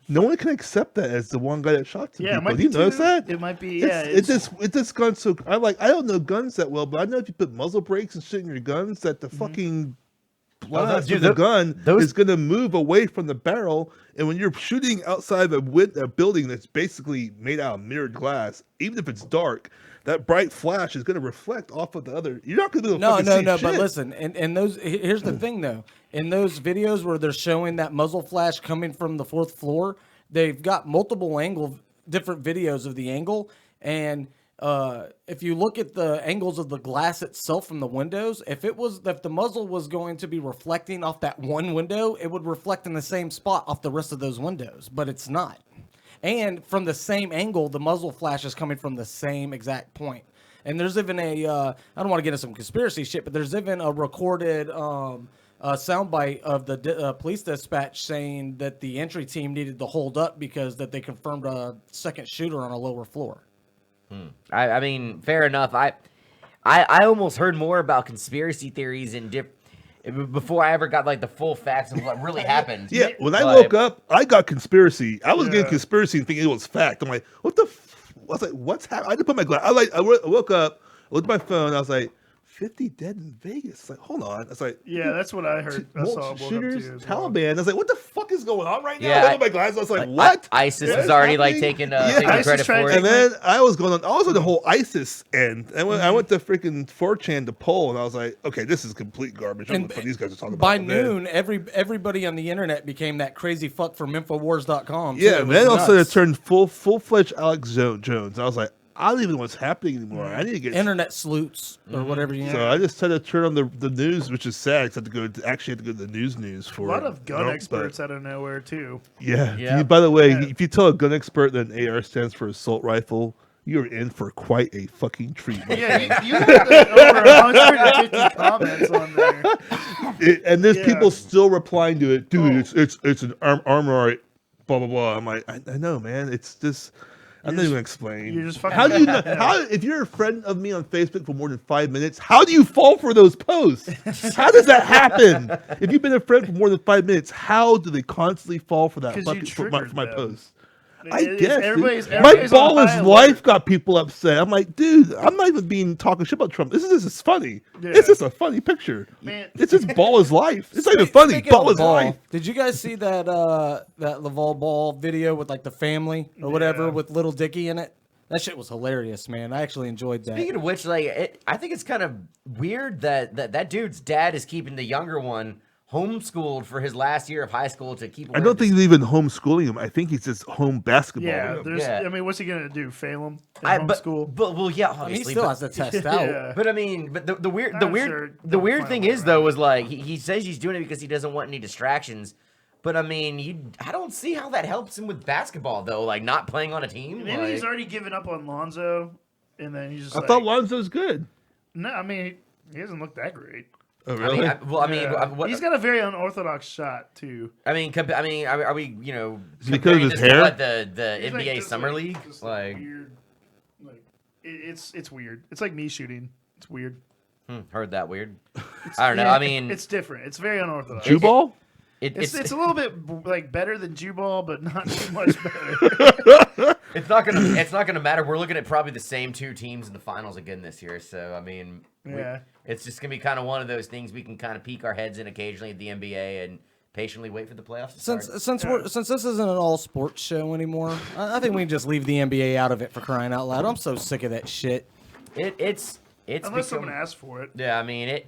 B: no one can accept that as the one guy that shot some
C: Yeah, it
B: people.
C: might
B: Do you
C: be
B: notice
C: two.
B: that?
C: It might be.
B: It just gone so. I don't know guns that well, but I know if you put muzzle brakes and shit in your guns, that the fucking blast
A: dude,
B: of the gun
A: those-
B: is going to move away from the barrel. And when you're shooting outside a building that's basically made out of mirrored glass, even if it's dark, that bright flash is going to reflect off of the other. You're not going to be able to fucking see
D: But
B: shit.
D: listen, and those here's the thing though. In those videos where they're showing that muzzle flash coming from the 4th floor, they've got multiple different videos of the angle, and if you look at the angles of the glass itself from the windows, if the muzzle was going to be reflecting off that one window, it would reflect in the same spot off the rest of those windows, but it's not. And from the same angle, the muzzle flash is coming from the same exact point. And there's even I don't want to get into some conspiracy shit, but there's even a recorded soundbite of the police dispatch saying that the entry team needed to hold up because that they confirmed a second shooter on a lower floor.
A: I mean, fair enough. I almost heard more about conspiracy theories before I ever got like the full facts of what really happened.
B: Yeah, when I
A: But-
B: woke up, I got conspiracy. I was getting conspiracy and thinking it was fact. I'm like, what the? I was like, what's happening? I didn't put my glass. I woke up, looked at my phone. I was like, 50 dead in Vegas. Like, hold on. I was like,
C: Yeah, that's what I heard. I saw woke up
B: shooters,
C: to as well.
B: Taliban. I was like, what the fuck is going on right now?
A: Yeah,
B: I looked at my glass. I was like, what?
A: ISIS
B: What
A: is
B: is
A: already like
B: happening?
A: taking
B: Yeah.
C: ISIS
A: credit
C: tried
A: for
C: to
A: it.
B: And then I was on the whole ISIS end. I went to freaking 4chan to poll, and I was like, okay, this is complete garbage. I don't know what these guys are talking about.
D: By
B: And then-
D: noon, everybody on the internet became that crazy fuck from Infowars.com.
B: yeah,
D: too. It
B: and
D: was
B: then all of a sudden it
D: nuts.
B: turned full-fledged Alex Jones. I was like, I don't even know what's happening anymore. I need to get
D: internet sleuths or whatever you know.
B: So I just had to turn on the news, which is sad. 'Cause I had to go to the news for
C: A lot
B: it.
C: of gun
B: But-
C: experts out of nowhere too.
B: Yeah.
A: Yeah.
B: By the way,
C: Yeah.
B: if you tell a gun expert that an AR stands for assault rifle, you're in for quite a fucking treat.
C: Yeah, you had over 150 comments on there.
B: And there's
C: Yeah.
B: people still replying to it, dude.
C: Oh.
B: It's an armor, blah blah blah. I'm like, I know, man. It's just. I'm not even gonna explain.
C: you're just fucking-
B: how do you know? If you're a friend of me on Facebook for more than 5 minutes, how do you fall for those posts? How does that happen? If you've been a friend for more than 5 minutes, how do they constantly fall for that
C: 'Cause you
B: for my
C: triggered them.
B: post? I
C: It's-
B: guess.
C: everybody's-
B: Dude.
C: everybody's
B: My
C: on
B: ballless
C: high
B: life
C: alert.
B: got people upset. I'm like, dude, I'm not even being talking shit about Trump. This is funny.
C: Yeah.
B: It's just a funny picture.
C: Man.
B: It's just ballless life. It's not even funny.
D: Speaking of
B: Ballless
D: Ball,
B: life.
D: did you guys see that Laval Ball video with like the family or whatever
C: Yeah.
D: with Little Dicky in it? That shit was hilarious, man. I actually enjoyed that.
A: Speaking of which, like, I think it's kind of weird that dude's dad is keeping the younger one homeschooled for his last year of high school to keep.
B: I don't think he's even homeschooling him. I think he's just home basketball.
C: Yeah, there's.
A: Yeah.
C: I mean, what's he gonna do? Fail him in homeschool?
A: But well, yeah,
D: he
A: obviously.
D: still
A: but,
D: has to test out.
C: Yeah.
A: but I mean, but the weird
C: I'm sure
A: the
C: they'll
A: weird
C: find a
A: thing
C: way
A: is though
C: around
A: was like he says he's doing it because he doesn't want any distractions. But I mean, I don't see how that helps him with basketball though. Like not playing on a team.
C: Maybe
A: like-
C: he's already given up on Lonzo, and then he's just.
B: I
C: like,
B: thought Lonzo's good.
C: No, I mean he doesn't look that great.
B: Oh,
A: I
B: really?
A: mean, what,
C: He's got a very unorthodox shot too.
A: I mean, are we
B: Is it because of
A: comparing
B: his
A: this to
B: hair?
A: what, the
C: He's like
A: NBA
C: this,
A: summer
C: like,
A: league?
C: this,
A: Like,
C: weird, it's weird. It's like me shooting. It's weird.
A: heard that weird. I don't know. I mean,
C: it's different. It's very unorthodox.
B: Jew ball?
C: It's a little bit like better than Jew ball, but not too much better.
A: It's not gonna matter. We're looking at probably the same two teams in the finals again this year. So I mean,
C: Yeah.
A: it's just gonna be kind of one of those things we can kind of peek our heads in occasionally at the NBA and patiently wait for the playoffs to start.
D: Since this isn't an all sports show anymore, I think we can just leave the NBA out of it for crying out loud. I'm so sick of that shit.
A: It's
C: Unless
A: become-
C: someone asks for it.
A: Yeah, I mean it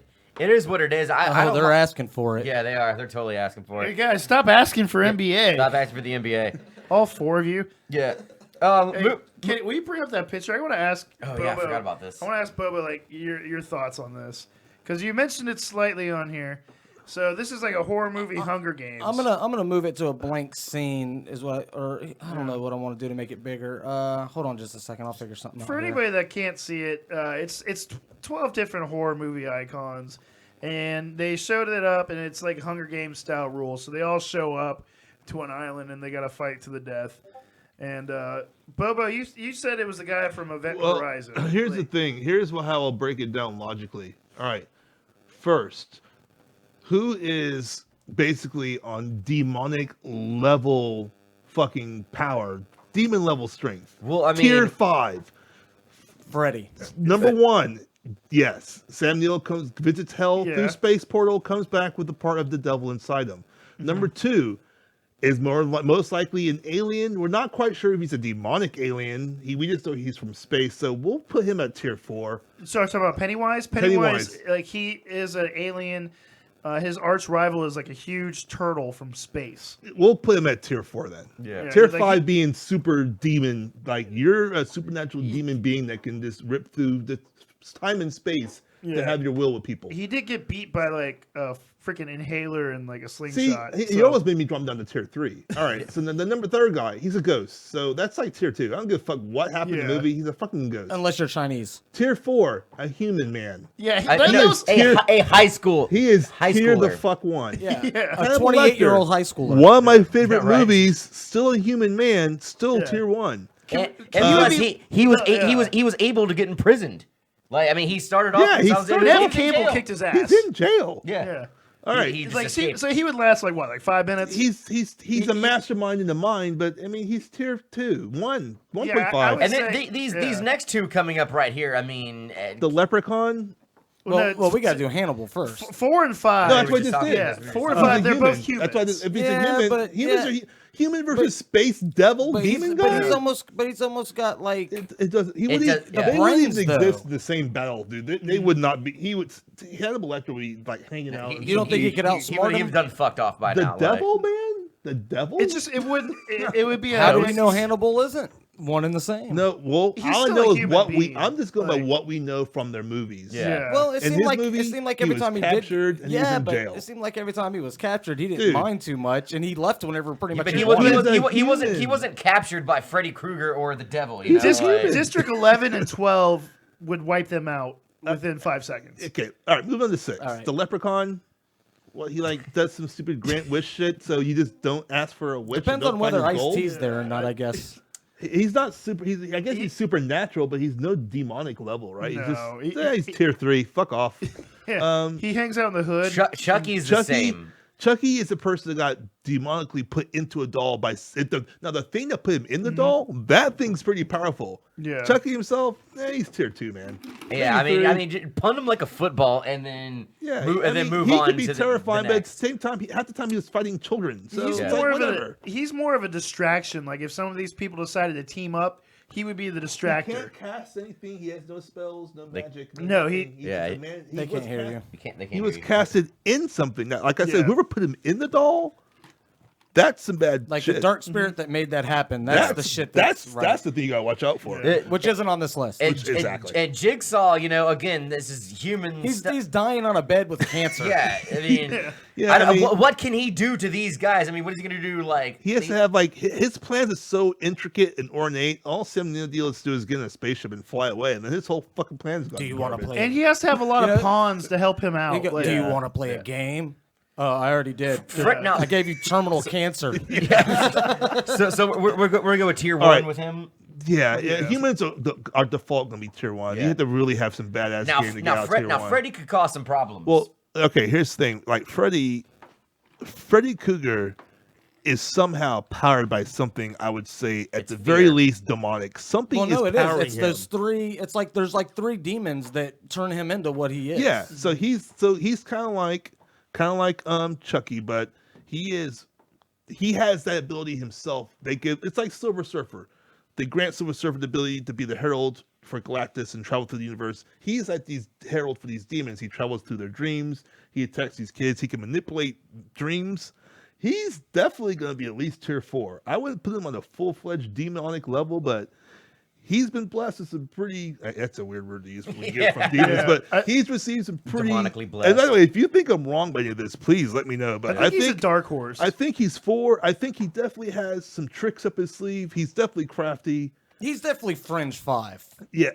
A: is what it is. I
D: Oh,
A: don't
D: they're
A: li-
D: asking for it.
A: Yeah, they are. They're totally asking for
C: Hey
A: it.
C: guys, stop asking for NBA.
A: Stop asking for the NBA.
C: All four of you.
A: Yeah.
C: Hey, will you bring up that picture? I want to ask.
A: Oh, yeah, I forgot about this.
C: I want to ask Bubba like your thoughts on this because you mentioned it slightly on here. So this is like a horror movie, Hunger Games.
D: I'm gonna move it to a blank scene is what, or I don't know what I want to do to make it bigger. Hold on just a second, I'll figure something out.
C: For
D: here.
C: anybody that can't see it, it's 12 different horror movie icons, and they showed it up, and it's like Hunger Games style rules. So they all show up to an island, and they got to fight to the death. And Bobo, you said it was the guy from Event Horizon.
B: Here's the thing. Here's how I'll break it down logically. All right. First, who is basically on demonic level fucking power, demon level strength?
A: Well, I mean,
B: tier 5.
D: Freddy.
B: Number 1, yes. Sam Neill visits hell
C: Yeah.
B: through space portal, comes back with the part of the devil inside him. Number 2 is most likely an alien. We're not quite sure if he's a demonic alien. We just know he's from space, so we'll put him at tier 4.
C: So I'm talking about Pennywise.
B: Pennywise.
C: Like he is an alien. His arch rival is like a huge turtle from space.
B: We'll put him at tier 4 then.
A: Yeah.
B: Tier
C: like
B: 5 being super demon, like you're a supernatural demon being that can just rip through the time and space to have your will with people.
C: He did get beat by like a freaking inhaler and like a
B: See,
C: slingshot.
B: he almost made me drop down to tier 3. All right, so then the number 3rd guy, he's a ghost. So that's like tier 2. I don't give a fuck what happened in the
C: Yeah.
B: movie. He's a fucking ghost.
D: Unless you're Chinese.
B: Tier 4, a human man.
C: Yeah,
A: I-
C: that
A: no,
C: was-
A: a high school.
B: He is
A: high
B: tier the
A: schooler.
B: fuck 1.
D: Yeah.
C: Yeah.
D: A
B: Hannibal
D: 28-year-old
B: Lecter,
D: high schooler.
B: One of my favorite
A: Yeah, right.
B: movies, still a human man, still
C: Yeah.
B: tier 1.
A: And
C: you
A: because
C: be-
A: he was able to get imprisoned. Like, I mean, he started off.
B: Yeah, he
A: sounds
B: started
A: like
B: off-
C: Ned
A: he was in
C: Campbell
A: jail.
C: kicked his
B: He's
C: ass.
B: in jail.
A: Yeah.
C: Yeah.
B: All right.
A: He
C: It's
A: just
C: like
A: escaped.
C: so he would last like what, like 5 minutes?
B: He's a mastermind in the mind, but I mean he's tier 2, 1.5.
C: Yeah, I would
A: And then
C: say-
A: these
C: yeah.
A: next two coming up right here. I mean,
B: The Leprechaun.
D: Well, we got to do Hannibal first.
C: 4 and 5.
B: No, that's
A: we
B: what I
A: just
B: just
A: talked
B: did.
A: about
C: Yeah,
A: this.
C: 4 and
A: He's a
C: 5. They're
B: human.
C: both humans.
B: That's why if he's
D: Yeah,
B: a human,
D: but-
B: humans
D: yeah.
B: are human versus space devil
D: But
B: demon
D: he's,
B: guy.
D: but he's almost got like
B: It does. He
A: It
B: wouldn't.
A: does- yeah.
B: They
D: The
B: wouldn't
D: brains,
B: even exist
D: though.
B: in the same battle, dude. They would not be. He would. Hannibal Lecter would be like hanging out.
D: You don't think he could outsmart
A: He
D: him?
A: was done fucked off by
B: the
A: now. like-
B: devil, man? The devil?
C: It just it wouldn't it would be a
D: how do we know Hannibal isn't one and the same?
B: No. Well,
C: He's
B: all I
C: still
B: know
C: a
B: is
C: human
B: what we.
C: being.
B: I'm just going by
C: Like-
B: what we know from their movies.
A: Yeah.
D: Well, it
B: In
D: seemed
B: his
D: like
B: movie, he
D: every
B: was
D: time he
B: captured
D: did,
B: and he was
D: yeah,
B: in
D: but
B: jail.
D: it seemed like every time he was captured, he didn't
B: Dude.
D: mind too much, and he left whenever pretty much
A: But
D: he
A: he
D: wanted.
A: wasn't
B: human.
A: captured by Freddy Krueger or the devil. You know,
B: He's
A: like-
B: human.
C: District 11 and 12 would wipe them out within 5 seconds.
B: Okay. All right. Move on to 6.
D: All right.
B: The Leprechaun. Well, he like does some stupid grant wish shit, so you just don't ask for a wish.
D: Depends
B: and
D: on
B: don't find
D: whether
B: his goal.
D: Ice-T's there or not, I guess.
B: He's not super. I guess he's supernatural, but he's no demonic level, right?
C: No,
B: he's just he's tier 3. Fuck off.
C: Yeah. He hangs out in the hood.
A: Chucky's the same.
B: Chucky is the person that got demonically put into a doll by now the thing that put him in the doll, that thing's pretty powerful.
C: Yeah.
B: Chucky himself, he's tier 2, man.
A: Yeah,
B: Maybe
A: I
B: three.
A: mean, just punt him like a football and then
B: Yeah,
A: move,
B: I
A: and then
B: mean,
A: move
B: he
A: on
B: could be
A: to
B: terrifying,
A: the
B: but at the
A: next.
B: same time, half the time he was fighting children. So
C: He's
B: it's
C: more
B: like,
C: of a
B: whatever.
C: he's more of a distraction. Like if some of these people decided to team up, he would be the
B: He
C: distractor.
B: can't cast anything. He has no spells, no magic.
C: No,
B: nothing. He's
A: Yeah,
B: just a man.
D: They
B: was
D: can't hear
B: cast-
D: you.
A: They can't
B: He was
A: hear you.
B: casted in something. Now, like I
C: Yeah.
B: said, whoever put him in the doll, that's some bad
D: Like
B: shit.
D: the dark spirit that made that happen. That's the shit. That's right.
B: that's the thing you gotta watch out for.
C: Yeah.
D: Which isn't on this list.
A: And,
B: Exactly.
A: and Jigsaw, you know, again, this is human.
D: He's
A: stuff.
D: dying on a bed with cancer.
A: Yeah, I mean,
B: Yeah,
A: I don't,
B: I mean-
A: what can he do to these guys? I mean, what is he gonna do? Like,
B: He has to have like his plans are so intricate and ornate. All Sam Neill has to do is get in a spaceship and fly away, and then his whole fucking plan is gone.
D: Do you want to play?
C: And he has to have a lot
D: You
C: of
D: know-
C: pawns to help him
D: You
C: out.
D: go,
C: Like,
D: do you want to play a game? Oh, I already did.
A: Fred- no.
D: I gave you terminal cancer.
A: so we're gonna go with tier
B: All
A: one
B: right.
A: with him.
B: Yeah, humans are default gonna be tier 1.
A: Yeah.
B: You have to really have some badass game to get out tier 1.
A: Freddy could cause some problems.
B: Well, okay, here's the thing. Like Freddy Krueger is somehow powered by something, I would say, at
A: It's
B: the very
A: fear.
B: least demonic. Something
D: Well, no,
B: is
D: it is.
B: powering
D: It's
B: him.
D: those three. It's like there's like three demons that turn him into what he is.
B: Yeah, so he's kind of like Chucky, but he has that ability himself. It's like Silver Surfer. They grant Silver Surfer the ability to be the herald for Galactus and travel through the universe. He's like these herald for these demons. He travels through their dreams. He attacks these kids. He can manipulate dreams. He's definitely going to be at least tier 4. I wouldn't put him on a full-fledged demonic level, but he's been blessed with some pretty. That's a weird word to use when you get from demons, but he's received some pretty.
A: Demonically blessed.
B: And by the way, if you think I'm wrong by any of this, please let me know. But
C: I think he's a dark horse.
B: I think he's 4. I think he definitely has some tricks up his sleeve. He's definitely crafty.
D: He's definitely fringe 5.
B: Yeah,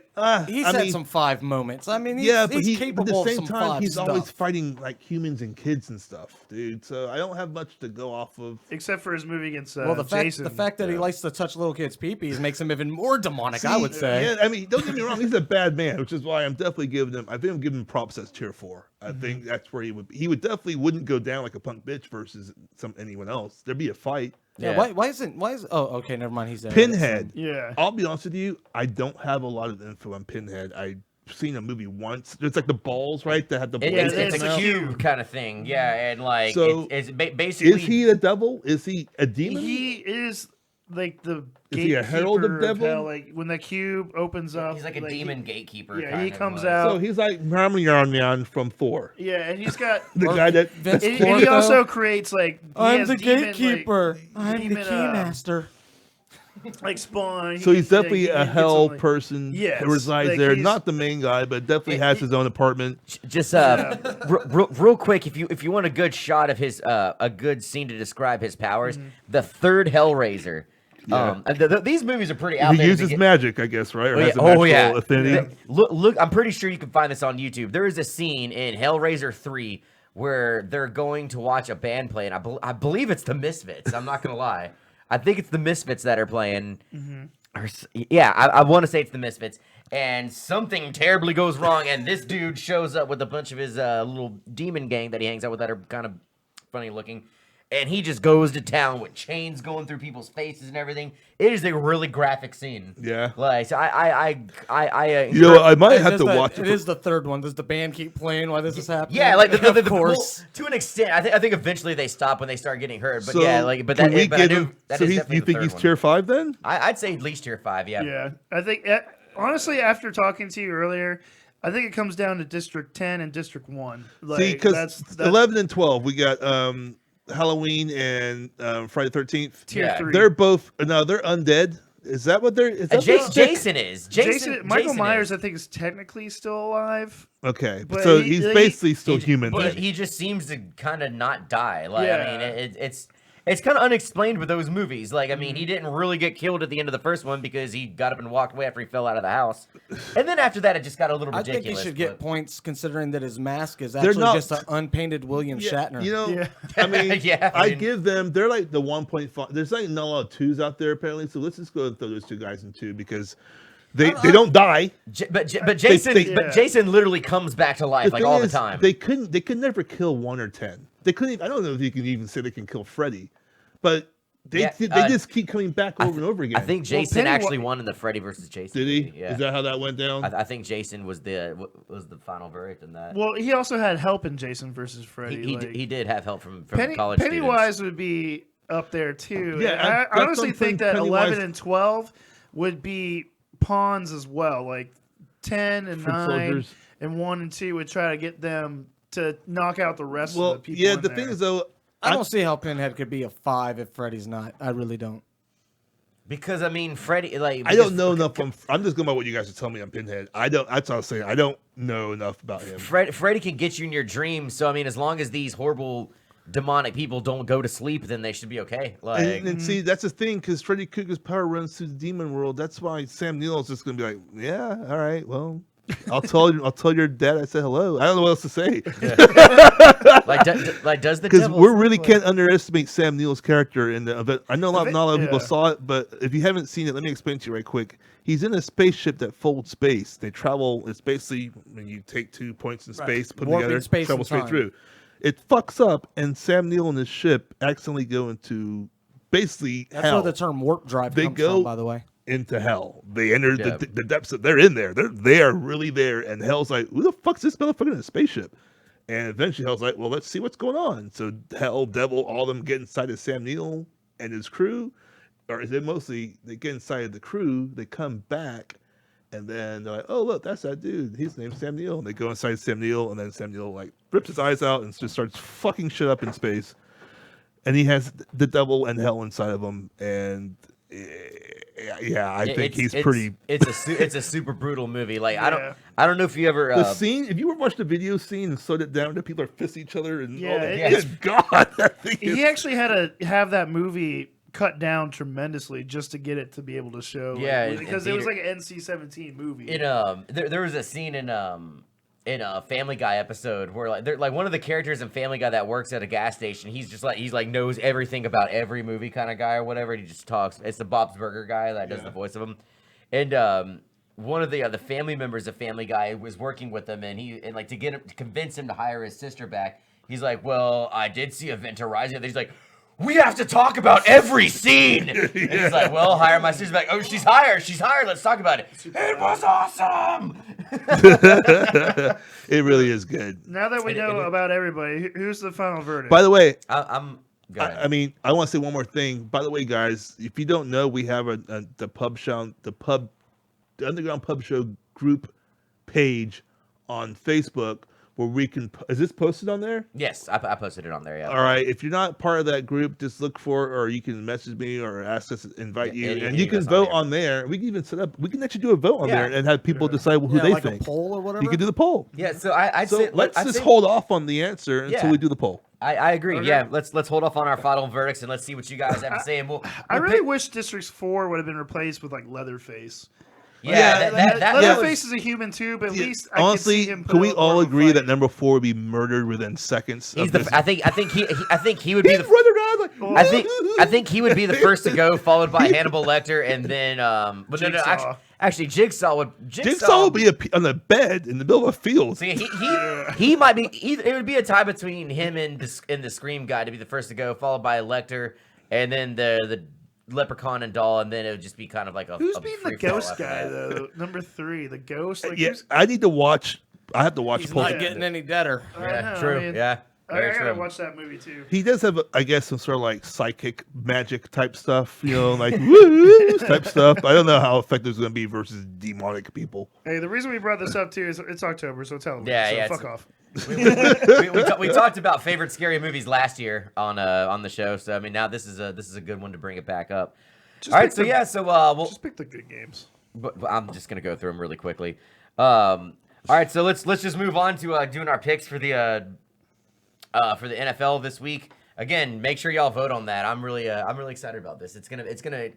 D: He's
B: I
D: had
B: mean,
D: some 5 moments. I mean, he's,
B: yeah, but
D: he's
B: but
D: capable
B: at the
D: of
B: same
D: some
B: time,
D: 5
B: he's
D: stuff.
B: always fighting like humans and kids and stuff, dude. So I don't have much to go off of.
C: Except for his movie against
D: Well,
C: Jason.
D: the fact that he likes to touch little kids' peepees makes him even more demonic, I would say.
B: Yeah, I mean, don't get me wrong, he's a bad man, which is why I'm definitely giving him. I think I'm giving him props as tier 4. I think that's where he would definitely wouldn't go down like a punk bitch versus anyone else. There'd be a fight.
D: Yeah. Why is oh, okay, never mind. He's there.
B: Pinhead.
C: Yeah.
B: I'll be honest with you, I don't have a lot of info on Pinhead. I've seen a movie once. There's like the balls, right? That had the blades
A: It's
B: coming
A: a
B: out.
A: cube kind of thing, yeah, and like
B: So,
A: basically.
B: Is he the devil? Is he a demon?
C: He is like the
B: Is he a herald of
C: gatekeeper
B: devil?
C: hell. Like when the cube opens up,
A: He's like a demon gatekeeper.
C: Yeah,
A: kind
C: he
A: of,
C: comes
A: like-
C: out.
B: So he's like Ramyan from Thor.
C: Yeah, and he's got.
B: The guy that
D: Vince
C: and he
D: Clortho.
C: also creates like. he
D: I'm
C: has
D: the
C: demon,
D: gatekeeper. I'm the
C: demon,
D: keymaster.
C: Like Spawn.
B: So he's definitely
C: he
B: a
C: gets
B: hell
C: like-
B: person
C: Yes,
B: who resides
C: like
B: there.
C: he's-
B: Not the main guy, but definitely has his own apartment.
A: Just real quick, if you want a good shot of his a good scene to describe his powers, the third Hellraiser.
B: Yeah.
A: These movies are pretty out
B: He
A: there. to
B: uses
A: get-
B: magic, I guess, right? Or
A: Oh,
B: has
A: yeah.
B: a magical
A: Yeah.
B: affinity.
A: Look, I'm pretty sure you can find this on YouTube. There is a scene in Hellraiser 3 where they're going to watch a band play, and I believe it's the Misfits. I'm not gonna lie. I think it's the Misfits that are playing. Yeah, I want to say it's the Misfits. And something terribly goes wrong, and this dude shows up with a bunch of his little demon gang that he hangs out with that are kind of funny looking. And he just goes to town with chains going through people's faces and everything. It is a really graphic scene.
B: Yeah.
A: Like, so
B: You know, I might have to
D: It
B: watch
D: it
B: it.
D: is the third one. Does the band keep playing while this is happening?
A: Yeah, like
D: of
A: the
D: course.
A: well, to an extent. I think eventually they stop when they start getting hurt. But
B: So
A: yeah, like but
B: can
A: that.
B: we
A: But I
B: give
A: do.
B: him-
A: That
B: so
A: is
B: he's,
A: definitely
B: you
A: the
B: think
A: third
B: he's
A: one.
B: tier 5 then?
A: I'd say at least tier 5. Yeah.
C: Yeah, I think honestly, after talking to you earlier, I think it comes down to District 10 and District 1. Like,
B: See, because
C: that's
B: 11 and 12, we got Halloween and Friday the 13th.
C: tier
A: Yeah.
C: 3.
B: They're both they're undead. Is that what they're? Is that
A: Jason is.
C: Michael
A: Jason
C: Myers,
A: is.
C: I think, is technically still alive.
B: Okay,
C: But
B: so
C: he-
B: he's
C: he-
B: basically still
A: He-
B: human.
A: but
B: then.
A: he just seems to kind of not die. Like I mean,
C: Yeah.
A: it's kind of unexplained with those movies. Like I mean,
C: Mm-hmm.
A: he didn't really get killed at the end of the first one because he got up and walked away after he fell out of the house, and then after that, it just got a little
D: I
A: ridiculous.
D: think he should get
A: but-
D: points considering that his mask is
B: They're
D: actually
B: not-
D: just an unpainted William Shatner.
B: You know,
C: Yeah.
B: I mean,
A: Yeah, I
B: I
A: mean-
B: give them. They're like the 1.5. There's like not a lot of 2s out there apparently. So let's just go and throw those 2 guys in 2 because they don't die.
A: But Jason,
B: they-
A: but Jason literally comes back to life like
B: thing
A: all the
B: is,
A: time.
B: They could never kill 1 or 10. They couldn't. I don't know if you can even say they can kill Freddy, but they
A: Yeah,
B: just keep coming back over and over again.
A: I think Jason
C: Penny-
A: actually won in the Freddy versus Jason.
B: Did he?
A: movie, Yeah.
B: Is that how that went down?
A: I think Jason was the final verdict in that.
C: Well, he also had help in Jason versus Freddy.
A: He did have help from
C: Penny,
A: college
C: Pennywise
A: students.
C: would be up there too.
B: Yeah,
C: And
B: that's
C: I honestly
B: something
C: think that
B: Pennywise-
C: 11 and 12 would be pawns as well. Like 10 and
B: Foot
C: 9
B: soldiers.
C: and 1 and 2 would try to get them to knock out the rest of
B: Well,
C: the people.
B: yeah.
C: in
B: The
C: there.
B: thing is though,
D: I don't see how Pinhead could be a 5 if Freddy's not. I really don't.
A: Because I mean, Freddy, like
B: I don't know enough. I'm just going by what you guys are telling me on Pinhead. I don't. That's what I was saying. I don't know enough about him.
A: Freddy can get you in your dreams. So I mean, as long as these horrible demonic people don't go to sleep, then they should be okay. Like,
B: And see, that's the thing, because Freddy Krueger's power runs through the demon world. That's why Sam Neill is just gonna be like, yeah, all right, well, I'll tell your dad I said hello. I don't know what else to say,
A: like does the
B: because
A: devil
B: we really can't underestimate Sam Neill's character in the event. I know not a lot of people
C: Yeah.
B: saw it, but if you haven't seen it, let me explain to you right quick. He's in a spaceship that folds space. They travel. It's basically when you take 2 points in space, put them
D: Warping
B: together,
D: space
B: travel
D: and
B: straight
D: time.
B: through. It fucks up, and Sam Neill and his ship accidentally go into basically
D: That's
B: hell.
D: where the term warp drive
B: They
D: comes
B: go-
D: from, by the way.
B: Into hell. They enter
A: Yeah.
B: the depths of. They're in there. They are really there. And hell's like, who the fuck's this motherfucker in a spaceship? And eventually hell's like, well, let's see what's going on. So hell, devil, all of them get inside of Sam Neill and his crew, or is it mostly they get inside of the crew? They come back, and then they're like, oh look, that's that dude. His name's Sam Neill. And they go inside Sam Neill, and then Sam Neill like rips his eyes out and just starts fucking shit up in space. And he has the devil and hell inside of him, and yeah, I think he's pretty.
A: It's a super brutal movie. Like
C: Yeah.
A: I don't know if you ever.
B: The scene, if you ever watched the video scene and slowed it down, that people are fist each other and
C: Yeah,
B: oh,
C: it's-
B: good God, that thing is,
C: He actually had to have that movie cut down tremendously just to get it to be able to show.
A: Yeah,
C: like,
A: in
C: because it was
A: theater.
C: like an NC-17 movie.
A: There was a scene in a Family Guy episode where like one of the characters in Family Guy that works at a gas station, he's like knows everything about every movie kind of guy or whatever, and he just talks. It's the Bob's Burger guy that does the voice of him, and one of the family members of Family Guy was working with him, and like to convince him to hire his sister back, he's like, well, I did see Event Horizon. He's like, we have to talk about every scene. And he's like, well, hire my sister back. Oh, she's hired. Let's talk about it. It was awesome.
B: It really is good.
C: Now that we know about everybody, who's the final verdict?
B: By the way,
A: I'm. Go ahead.
B: I mean, I want to say one more thing. By the way, guys, if you don't know, we have the Underground Pub Show group page on Facebook where we can. Is this posted on there?
A: Yes, I posted it on there. Yeah.
B: All right. If you're not part of that group, just look for it, or you can message me or ask us to invite you, and you can vote on there. We can even set up. We can actually do a vote on there and have people decide who they
D: like
B: think.
D: a poll or whatever.
B: You can do the poll.
A: Yeah. So I'd
B: So
A: say
B: let's
A: I'd
B: just
A: say-
B: hold off on the answer until
A: Yeah.
B: we do the poll.
A: I agree.
C: Okay.
A: Yeah. Let's hold off on our final verdicts and let's see what you guys have to say. And
C: I really wish District 4 would have been replaced with like Leatherface.
A: Yeah.
C: Leatherface is a human too, but at least I
B: Honestly,
C: could see him.
B: can we all agree
C: fight.
B: that number 4 would be murdered within seconds?
A: He's
B: of
A: the.
B: this?
A: I think he would be
B: He's
A: the.
B: running around like.
A: I think he would be the first to go, followed by Hannibal Lecter, and then but no,
C: Jigsaw.
A: actually Jigsaw would
B: Jigsaw would be on a bed in the middle of a field.
A: See, he might be. It would be a tie between him and the Scream guy to be the first to go, followed by Lecter, and then the Leprechaun and Doll, and then it would just be kind of like a.
C: Who's
A: a
C: being the
A: free-for-all
C: ghost
A: after
C: guy
A: that.
C: though? Number 3, the ghost. Like,
B: Yeah,
C: who's-
B: I need to watch. I have to watch.
D: He's
B: Pulp-
D: not getting any deader.
C: I
A: Yeah,
C: know,
A: true.
C: I mean,
A: Yeah, very
C: I gotta
A: true.
C: watch that movie too.
B: He does have, I guess, some sort of like psychic magic type stuff, you know, like woo type stuff. I don't know how effective it's going to be versus demonic people.
C: Hey, the reason we brought this up too is it's October, so tell them.
A: Yeah,
C: so
A: yeah,
C: Fuck
A: it's-
C: off.
A: We talked about favorite scary movies last year on the show, so I mean now this is a good one to bring it back up.
C: Just
A: All right,
C: pick
A: so
C: the-
A: yeah, so we'll.
C: Just pick the good games.
A: But I'm just gonna go through them really quickly. All right, so let's just move on to doing our picks for the NFL this week. Again, make sure y'all vote on that. I'm really excited about this. It's gonna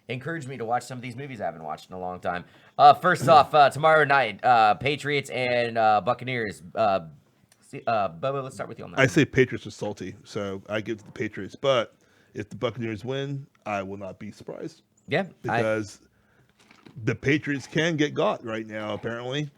A: encourage me to watch some of these movies I haven't watched in a long time. First off, tomorrow night, Patriots and Buccaneers. Bubba, let's start with you on that.
B: I say Patriots are salty, so I give it to the Patriots. But if the Buccaneers win, I will not be surprised
A: Yeah,
B: because the Patriots can get got right now, apparently.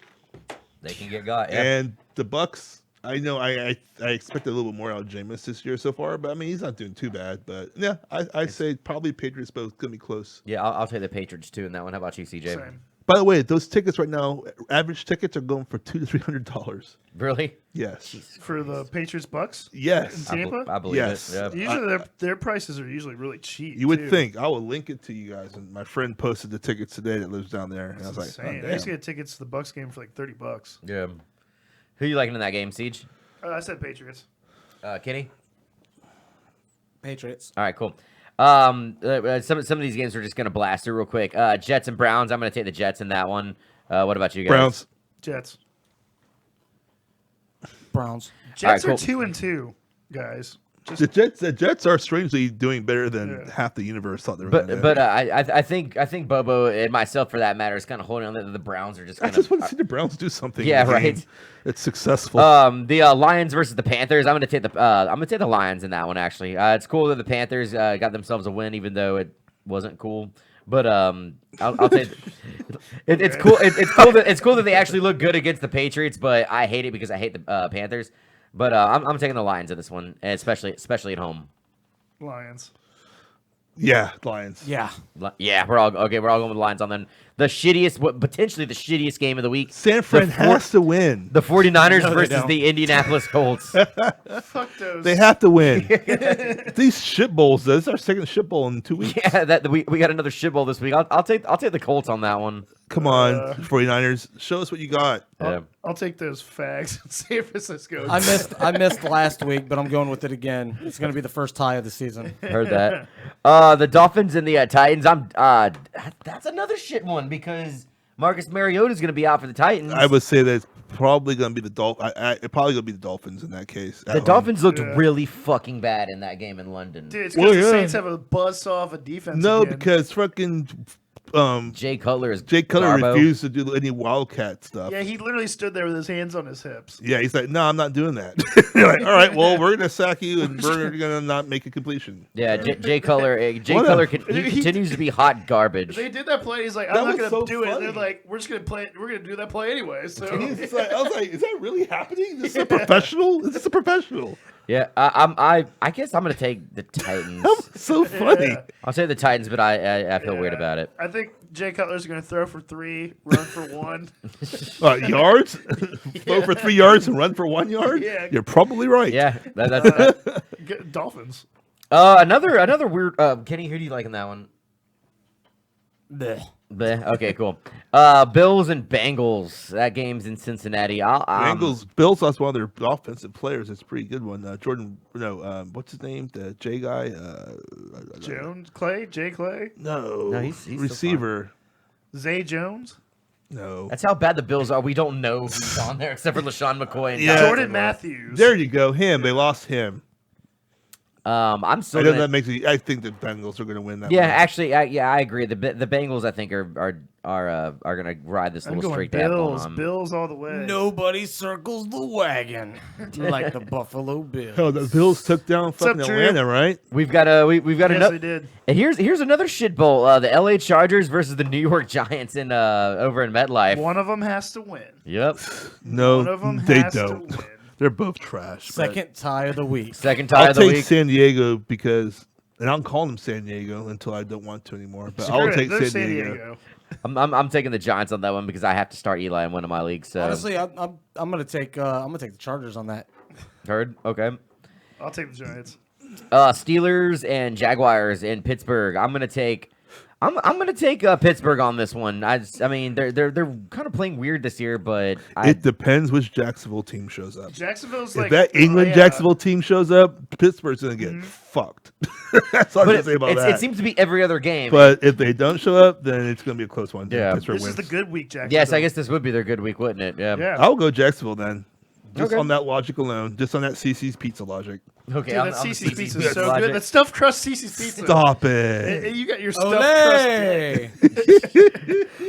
A: they can get got. Yeah.
B: And the Bucks, I know I expect a little bit more out of Jameis this year so far, but I mean he's not doing too bad. But yeah, I say probably Patriots both gonna be close.
A: Yeah, I'll take the Patriots too in that one. How about you, CJ?
C: Same.
B: By the way, those tickets right now, average tickets are going for $200 to $300.
A: Really?
B: Yes.
C: For the Patriots Bucks.
B: Yes.
C: Tampa?
A: I believe
B: Yes.
A: it. Yeah.
C: Usually their prices are usually really cheap.
B: You would
C: too.
B: think. I will link it to you guys. And my friend posted the tickets today that lives down there. And I was like,
C: Insane.
B: oh,
C: I used to
B: damn.
C: get tickets to the Bucks game for like $30.
A: Yeah. Who you liking in that game, Siege?
C: I said Patriots.
A: Kenny?
D: Patriots.
A: All right, cool. Some of these games we're just gonna blast through real quick. Jets and Browns. I'm gonna take the Jets in that one. What about you guys?
B: Browns.
C: Jets.
D: Browns.
C: Jets
A: cool.
C: are 2-2, guys. Just
B: The Jets are strangely doing better than half the universe thought they were going to do.
A: But I think Bobo and myself, for that matter, is kind of holding on that the Browns are just
B: I
A: gonna.
B: just want to see the Browns do something.
A: Yeah,
B: in the
A: right.
B: game. It's successful.
A: The Lions versus the Panthers. I'm gonna take the Lions in that one. Actually, it's cool that the Panthers got themselves a win, even though it wasn't cool. But I'll take it's cool. It's cool that they actually look good against the Patriots. But I hate it because I hate the Panthers. But I'm taking the Lions in this one, and especially at home.
C: Lions.
B: yeah, Lions.
D: Yeah.
A: Yeah, we're all going with the Lions on then. Potentially the shittiest game of the week.
B: San Fran has to win.
A: The 49ers
D: No, they
A: versus
D: don't.
A: the Indianapolis Colts.
C: Fuck those.
B: They have to win. These shit bowls. This is our second shit bowl in 2 weeks.
A: Yeah, we got another shit bowl this week. I'll take the Colts on that one.
B: Come on, 49ers. Show us what you got.
A: Yeah.
C: I'll take those fags in San Francisco.
D: I missed last week, but I'm going with it again. It's going to be the first tie of the season.
A: Heard that. The Dolphins and the Titans. That's another shit one because Marcus Mariota is going to be out for the Titans.
B: I would say that probably going to be the probably going to be the Dolphins in that case.
A: The Dolphins looked really fucking bad in that game in London.
C: Dude, it's because
B: Well,
C: the
B: yeah.
C: Saints have a buzzsaw of a defense.
B: No,
C: again.
B: because fucking
A: Jay Cutler is
B: Jake Cutler
A: Garbo.
B: refused to do any Wildcat stuff.
C: Yeah, he literally stood there with his hands on his hips.
B: Yeah, he's like, no, I'm not doing that. You're like, all right, well, we're gonna sack you, and we're gonna not make a completion.
A: Yeah, Jay Cutler. Jay
B: What
A: Cutler.
B: a-
A: He continues to be hot garbage.
C: They did that play. He's like,
B: That
C: I'm not
B: was
C: gonna
B: so
C: do it.
B: funny.
C: They're like, we're just gonna play. We're gonna do that play anyway. So
B: And he's just like, I was like, is that really happening? Is this a professional? Is this a professional?
A: Yeah, I guess I'm gonna take the Titans.
B: That was so funny.
C: Yeah.
A: I'll say the Titans, but I feel weird about it.
C: I think Jay Cutler's gonna throw for 3, run for 1.
B: Yards? Throw for 3 yards and run for 1 yard?
C: Yeah.
B: You're probably right.
A: Yeah, that's
C: Dolphins.
A: another weird. Kenny, who do you like in that one?
D: Bleh.
A: Bleh. Okay, cool. Bills and Bengals. That game's in Cincinnati.
B: Bills lost one of their offensive players. It's a pretty good one. Jordan, what's his name? The J guy?
C: Jay Clay,
A: No, he's still
B: receiver.
C: Zay Jones,
B: No.
A: That's how bad the Bills are. We don't know who's on there except for LaShawn McCoy. And
B: Yeah.
C: Jordan Matthews.
B: There you go. Him. They lost him.
A: I'm still.
B: I know
A: Gonna,
B: that makes me. I think the Bengals are going to win that.
A: yeah,
B: one.
A: actually, I agree. The Bengals, I think, are gonna ride this
C: I'm
A: little
C: going
A: streak they have going
C: Bills.
A: on.
C: Bills all the way.
D: Nobody circles the wagon like the Buffalo Bills.
B: Oh, the Bills took down fucking
C: up, Drew?
B: Atlanta, right?
A: We've got we've got
C: Yes,
A: another.
C: we did.
A: And here's another shit bowl. The LA Chargers versus the New York Giants in over in MetLife.
C: One of them has to win.
A: Yep.
B: No,
C: One of them
B: they
C: has
B: don't.
C: to win.
B: They're both trash. but
D: Second tie of the week.
A: Second tie
B: I'll
A: of the
B: take
A: week.
B: San Diego because, and I'm calling them San Diego until I don't want to anymore. But I'll
C: Screw it,
B: take
C: they're
B: San Diego.
A: I'm taking the Giants on that one because I have to start Eli in one of my leagues. So
D: Honestly, I'm gonna take the Chargers on that.
A: heard. Okay.
C: I'll take the Giants.
A: Steelers and Jaguars in Pittsburgh. I'm gonna take Pittsburgh on this one. I mean they're kind of playing weird this year, but
B: It depends which Jacksonville team shows up.
C: Jacksonville's
B: If
C: like
B: that England
C: yeah.
B: Jacksonville team shows up, Pittsburgh's gonna get fucked. That's all I'm
A: but
B: gonna say about that.
A: it seems to be every other game.
B: But if they don't show up, then it's gonna be a close one.
A: Yeah.
B: Pittsburgh
C: This is
B: wins.
C: the good week, Jacksonville.
A: yes, I guess this would be their good week, wouldn't it? Yeah.
C: Yeah.
B: I'll go Jacksonville then. Just
A: Okay.
B: on that logic alone, just on that CC's pizza logic.
A: Okay.
C: Dude,
A: I'm-
C: that
A: I'm
C: CC's
A: CC's
C: pizza is so
A: logic.
C: good. That stuffed crust CC's pizza.
B: Stop it.
C: Hey, you got your stuffed crust.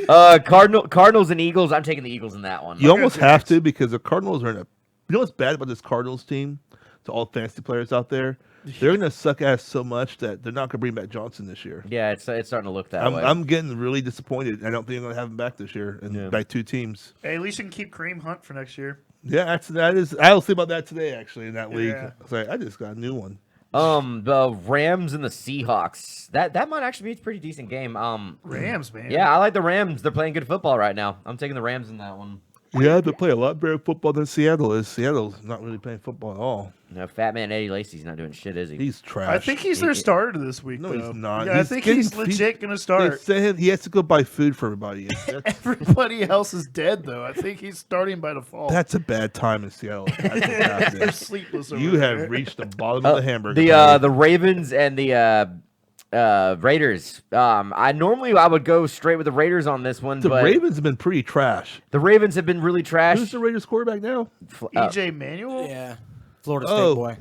D: Olay!
A: Cardinals and Eagles. I'm taking the Eagles in that one.
B: You almost
C: Giants.
B: have to because the Cardinals are in a. You know what's bad about this Cardinals team? To all fantasy players out there, they're gonna suck ass so much that they're not gonna bring back Johnson this year.
A: Yeah, it's starting to look that way.
B: I'm getting really disappointed. I don't think I'm gonna have him back this year, and
A: Yeah.
B: by 2 teams.
C: Hey, at least you can keep Kareem Hunt for next year.
B: Yeah, that is. I was thinking about that today actually in that league.
C: Yeah.
B: I was like, I just got a new one.
A: The Rams and the Seahawks. That might actually be a pretty decent game.
C: Rams, man.
A: Yeah, I like the Rams. They're playing good football right now. I'm taking the Rams in that one.
B: Yeah, they play a lot better football than Seattle is. Seattle's not really playing football at all.
A: No, Fat Man Eddie Lacy's not doing shit, is he?
B: He's trash.
C: I think he's their starter this week.
B: No,
C: though.
B: he's not.
C: Yeah, I
B: He's
C: think
B: getting-
C: he's legit going to
B: They
C: start.
B: said he has to go buy food for everybody.
C: Everybody else is dead, though. I think he's starting by default.
B: That's a bad time in Seattle. That's
C: They're
B: disgusting.
C: sleepless over
B: You
C: there.
B: have reached the bottom of the hamburger.
A: The Ravens and the Raiders. I would go straight with the Raiders on this one,
B: the
A: but
B: Ravens have been pretty trash.
A: the Ravens have been really trash.
B: Who's the Raiders quarterback now?
C: EJ Manuel?
D: Yeah, Florida State
B: Oh.
D: boy.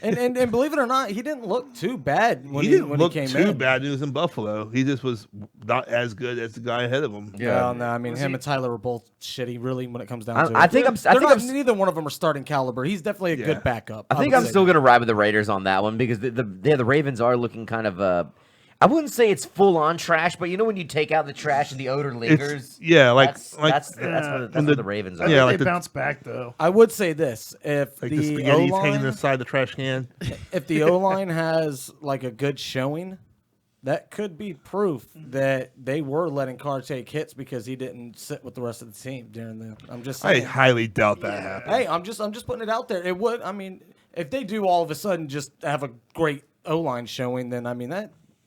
D: And believe it or not, he didn't look too bad when
B: He didn't
D: when
B: look
D: he came
B: too
D: in.
B: bad. He was in Buffalo. He just was not as good as the guy ahead of him.
A: Yeah.
D: Well, no, I mean
C: Was
D: him
C: he-
D: and Tyler were both shitty, really, when it comes down
A: I-
D: to it.
A: I think I'm- I
D: They're
A: think
D: not-
A: I'm-
D: neither one of them are starting caliber. He's definitely a
B: Yeah.
D: good backup.
A: I think
D: would
A: I'm
D: say
A: still
D: that.
A: gonna ride with the Raiders on that one because the Ravens are looking kind of I wouldn't say it's full on trash, but you know when you take out the trash and the odor lingers.
B: Yeah, like
A: that's
B: like
A: that's what
B: when the-
A: the Ravens
C: I
A: are.
C: think
B: Yeah,
C: they
B: like the-
C: bounce back, though.
D: I would say this: if
B: like the
D: the
B: spaghetti's hanging
D: O-line,
B: inside the trash can.
D: if the O line has like a good showing, that could be proof that they were letting Carr take hits because he didn't sit with the rest of the team during the. I'm just
B: I
D: saying.
B: highly doubt that happened.
D: Hey, I'm just putting it out there. It would. I mean, if they do all of a sudden just have a great O line showing, then I mean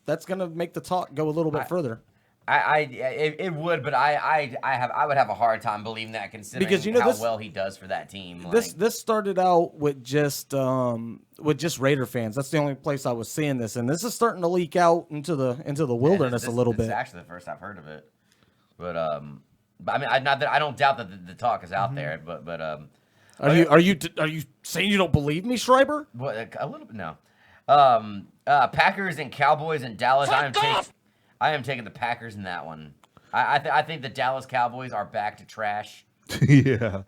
D: that's gonna make the talk go a little bit further.
A: It would, but I would have a hard time believing that considering
D: Because, you know,
A: how
D: this-
A: well he does for that team.
D: This started out with just Raider fans. That's the only place I was seeing this, and this is starting to leak out into the wilderness a little
A: This is
D: bit.
A: actually the first I've heard of it, but I mean, not that I don't doubt that the talk is out there, but
D: Are you saying you don't believe me, Schreiber?
A: what a little bit no. Packers and Cowboys in Dallas. I am taking the Packers in that one. I think the Dallas Cowboys are back to trash.
B: Yeah.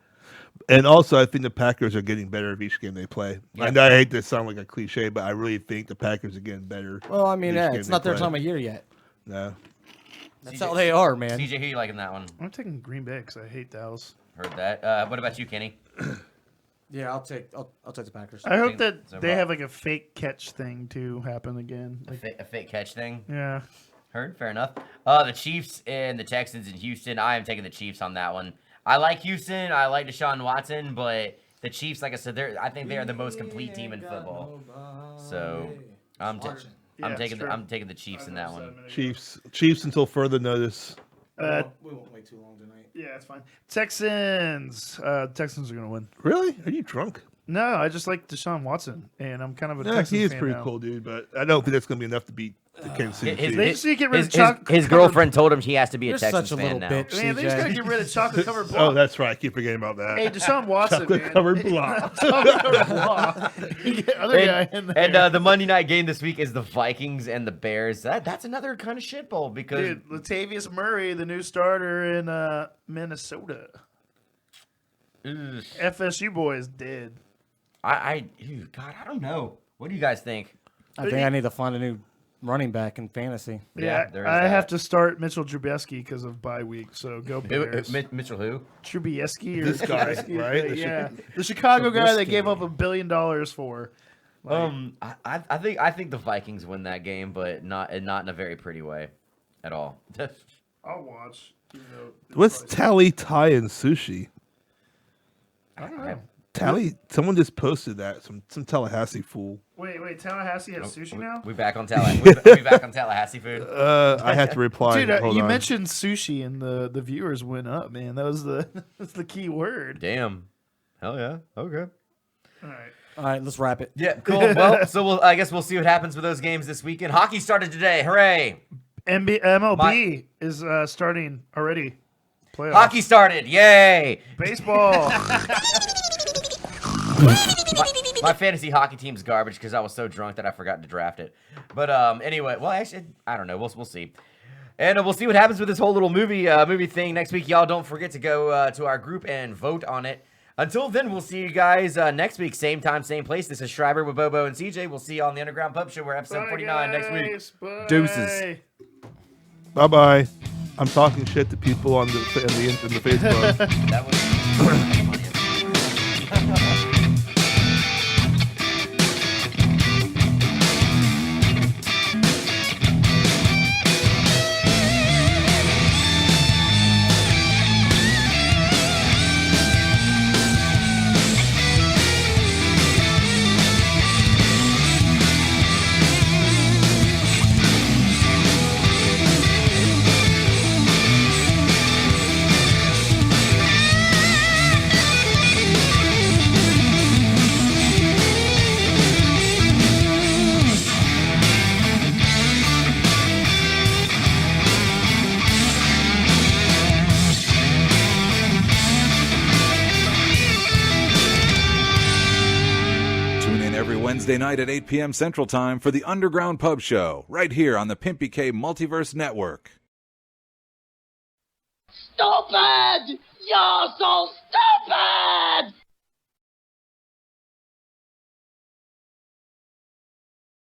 B: And also, I think the Packers are getting better of each game they play.
A: Yeah.
B: And I hate to sound like a cliche, but I really think the Packers are getting better.
D: Well, I mean,
B: each
D: yeah,
B: game
D: it's
B: they
D: not their
B: play.
D: time of year yet.
B: No.
D: That's
A: CJ
D: how they are, man.
A: CJ, who you liking that one?
C: I'm taking Green Bay because I hate Dallas.
A: Heard that. What about you, Kenny?
D: Yeah, I'll take the Packers.
C: I hope
A: think
C: that
A: so,
C: they
A: Rob.
C: have like a fake catch thing to happen again.
A: A fake catch thing.
C: Yeah.
A: Heard. Fair enough. The Chiefs and the Texans in Houston. I am taking the Chiefs on that one. I like Houston. I like Deshaun Watson, but the Chiefs, like I said, I think they are the most complete team in football. So I'm
C: Yeah,
A: taking
C: it's true.
A: I'm taking the Chiefs in that one.
B: Chiefs until further notice.
D: We won't wait too long tonight.
C: Yeah, it's fine. Texans. Texans are gonna win.
B: Really? Are you drunk?
C: No, I just like Deshaun Watson, and I'm kind of a
B: Yeah,
C: Texans
B: he is
C: fan
B: pretty
C: now.
B: cool, dude. But I don't think that's going to be enough to beat the Kansas City Chiefs.
C: They just need to get rid of
A: his
C: chocolate-covered-
A: girlfriend told him he has to be a
D: You're
A: Texans
D: such a
A: fan
D: little
A: now.
D: bitch.
C: Man, they just
D: CJ.
C: gotta get rid of chocolate covered block.
B: Oh, that's right. I keep forgetting about that.
C: Hey, Deshaun Watson, man.
B: Chocolate covered block.
C: Chocolate block. You get other guy in there.
A: And the Monday night game this week is the Vikings and the Bears. That's another kind of shit bowl because
C: Dude, Latavius Murray, the new starter in Minnesota.
A: ugh,
C: FSU boy is dead.
A: God, I don't know. What do you guys think?
D: I think I need to find a new running back in fantasy.
A: Yeah, there is
C: I
A: that.
C: have to start Mitchell Trubisky because of bye week. So go Bears.
A: Mitchell who?
C: Trubisky or
B: This guy,
C: Trubisky,
B: right?
C: Yeah, the Chicago guy they
B: Trubisky.
C: gave up $1 billion for.
A: I think the Vikings win that game, but not in a very pretty way, at all.
C: I'll watch. even though it's
B: What's
C: probably-
B: Tally Thai and sushi?
C: I don't know.
B: Tally, someone just posted that. Some Tallahassee fool.
C: Wait, Tallahassee has sushi now?
A: We back on we back on Tallahassee food.
B: I had to reply.
C: Dude,
B: Hold
C: you
B: on.
C: mentioned sushi and the viewers went up, man. That was that's the key word.
A: Damn. Hell yeah. Okay.
C: All right.
D: All right, let's wrap it.
A: Yeah. Cool. Well, so I guess we'll see what happens with those games this weekend. Hockey started today. Hooray!
C: MLB is starting already. Playoffs.
A: Hockey started. Yay!
C: Baseball.
A: My fantasy hockey team's garbage because I was so drunk that I forgot to draft it. But anyway, well, actually, I don't know. We'll see. And we'll see what happens with this whole little movie thing next week. Y'all don't forget to go to our group and vote on it. Until then, we'll see you guys next week. Same time, same place. This is Schreiber with Bobo and CJ. We'll see you on the Underground Pub Show. We're episode 49 next week.
C: Bye.
A: Deuces.
B: Bye bye. I'm talking shit to people on the Facebook.
A: That was...
E: Tune in every Wednesday night at 8 p.m. Central Time for the Underground Pub Show, right here on the Pimpy K Multiverse Network.
F: Stupid! You're so stupid!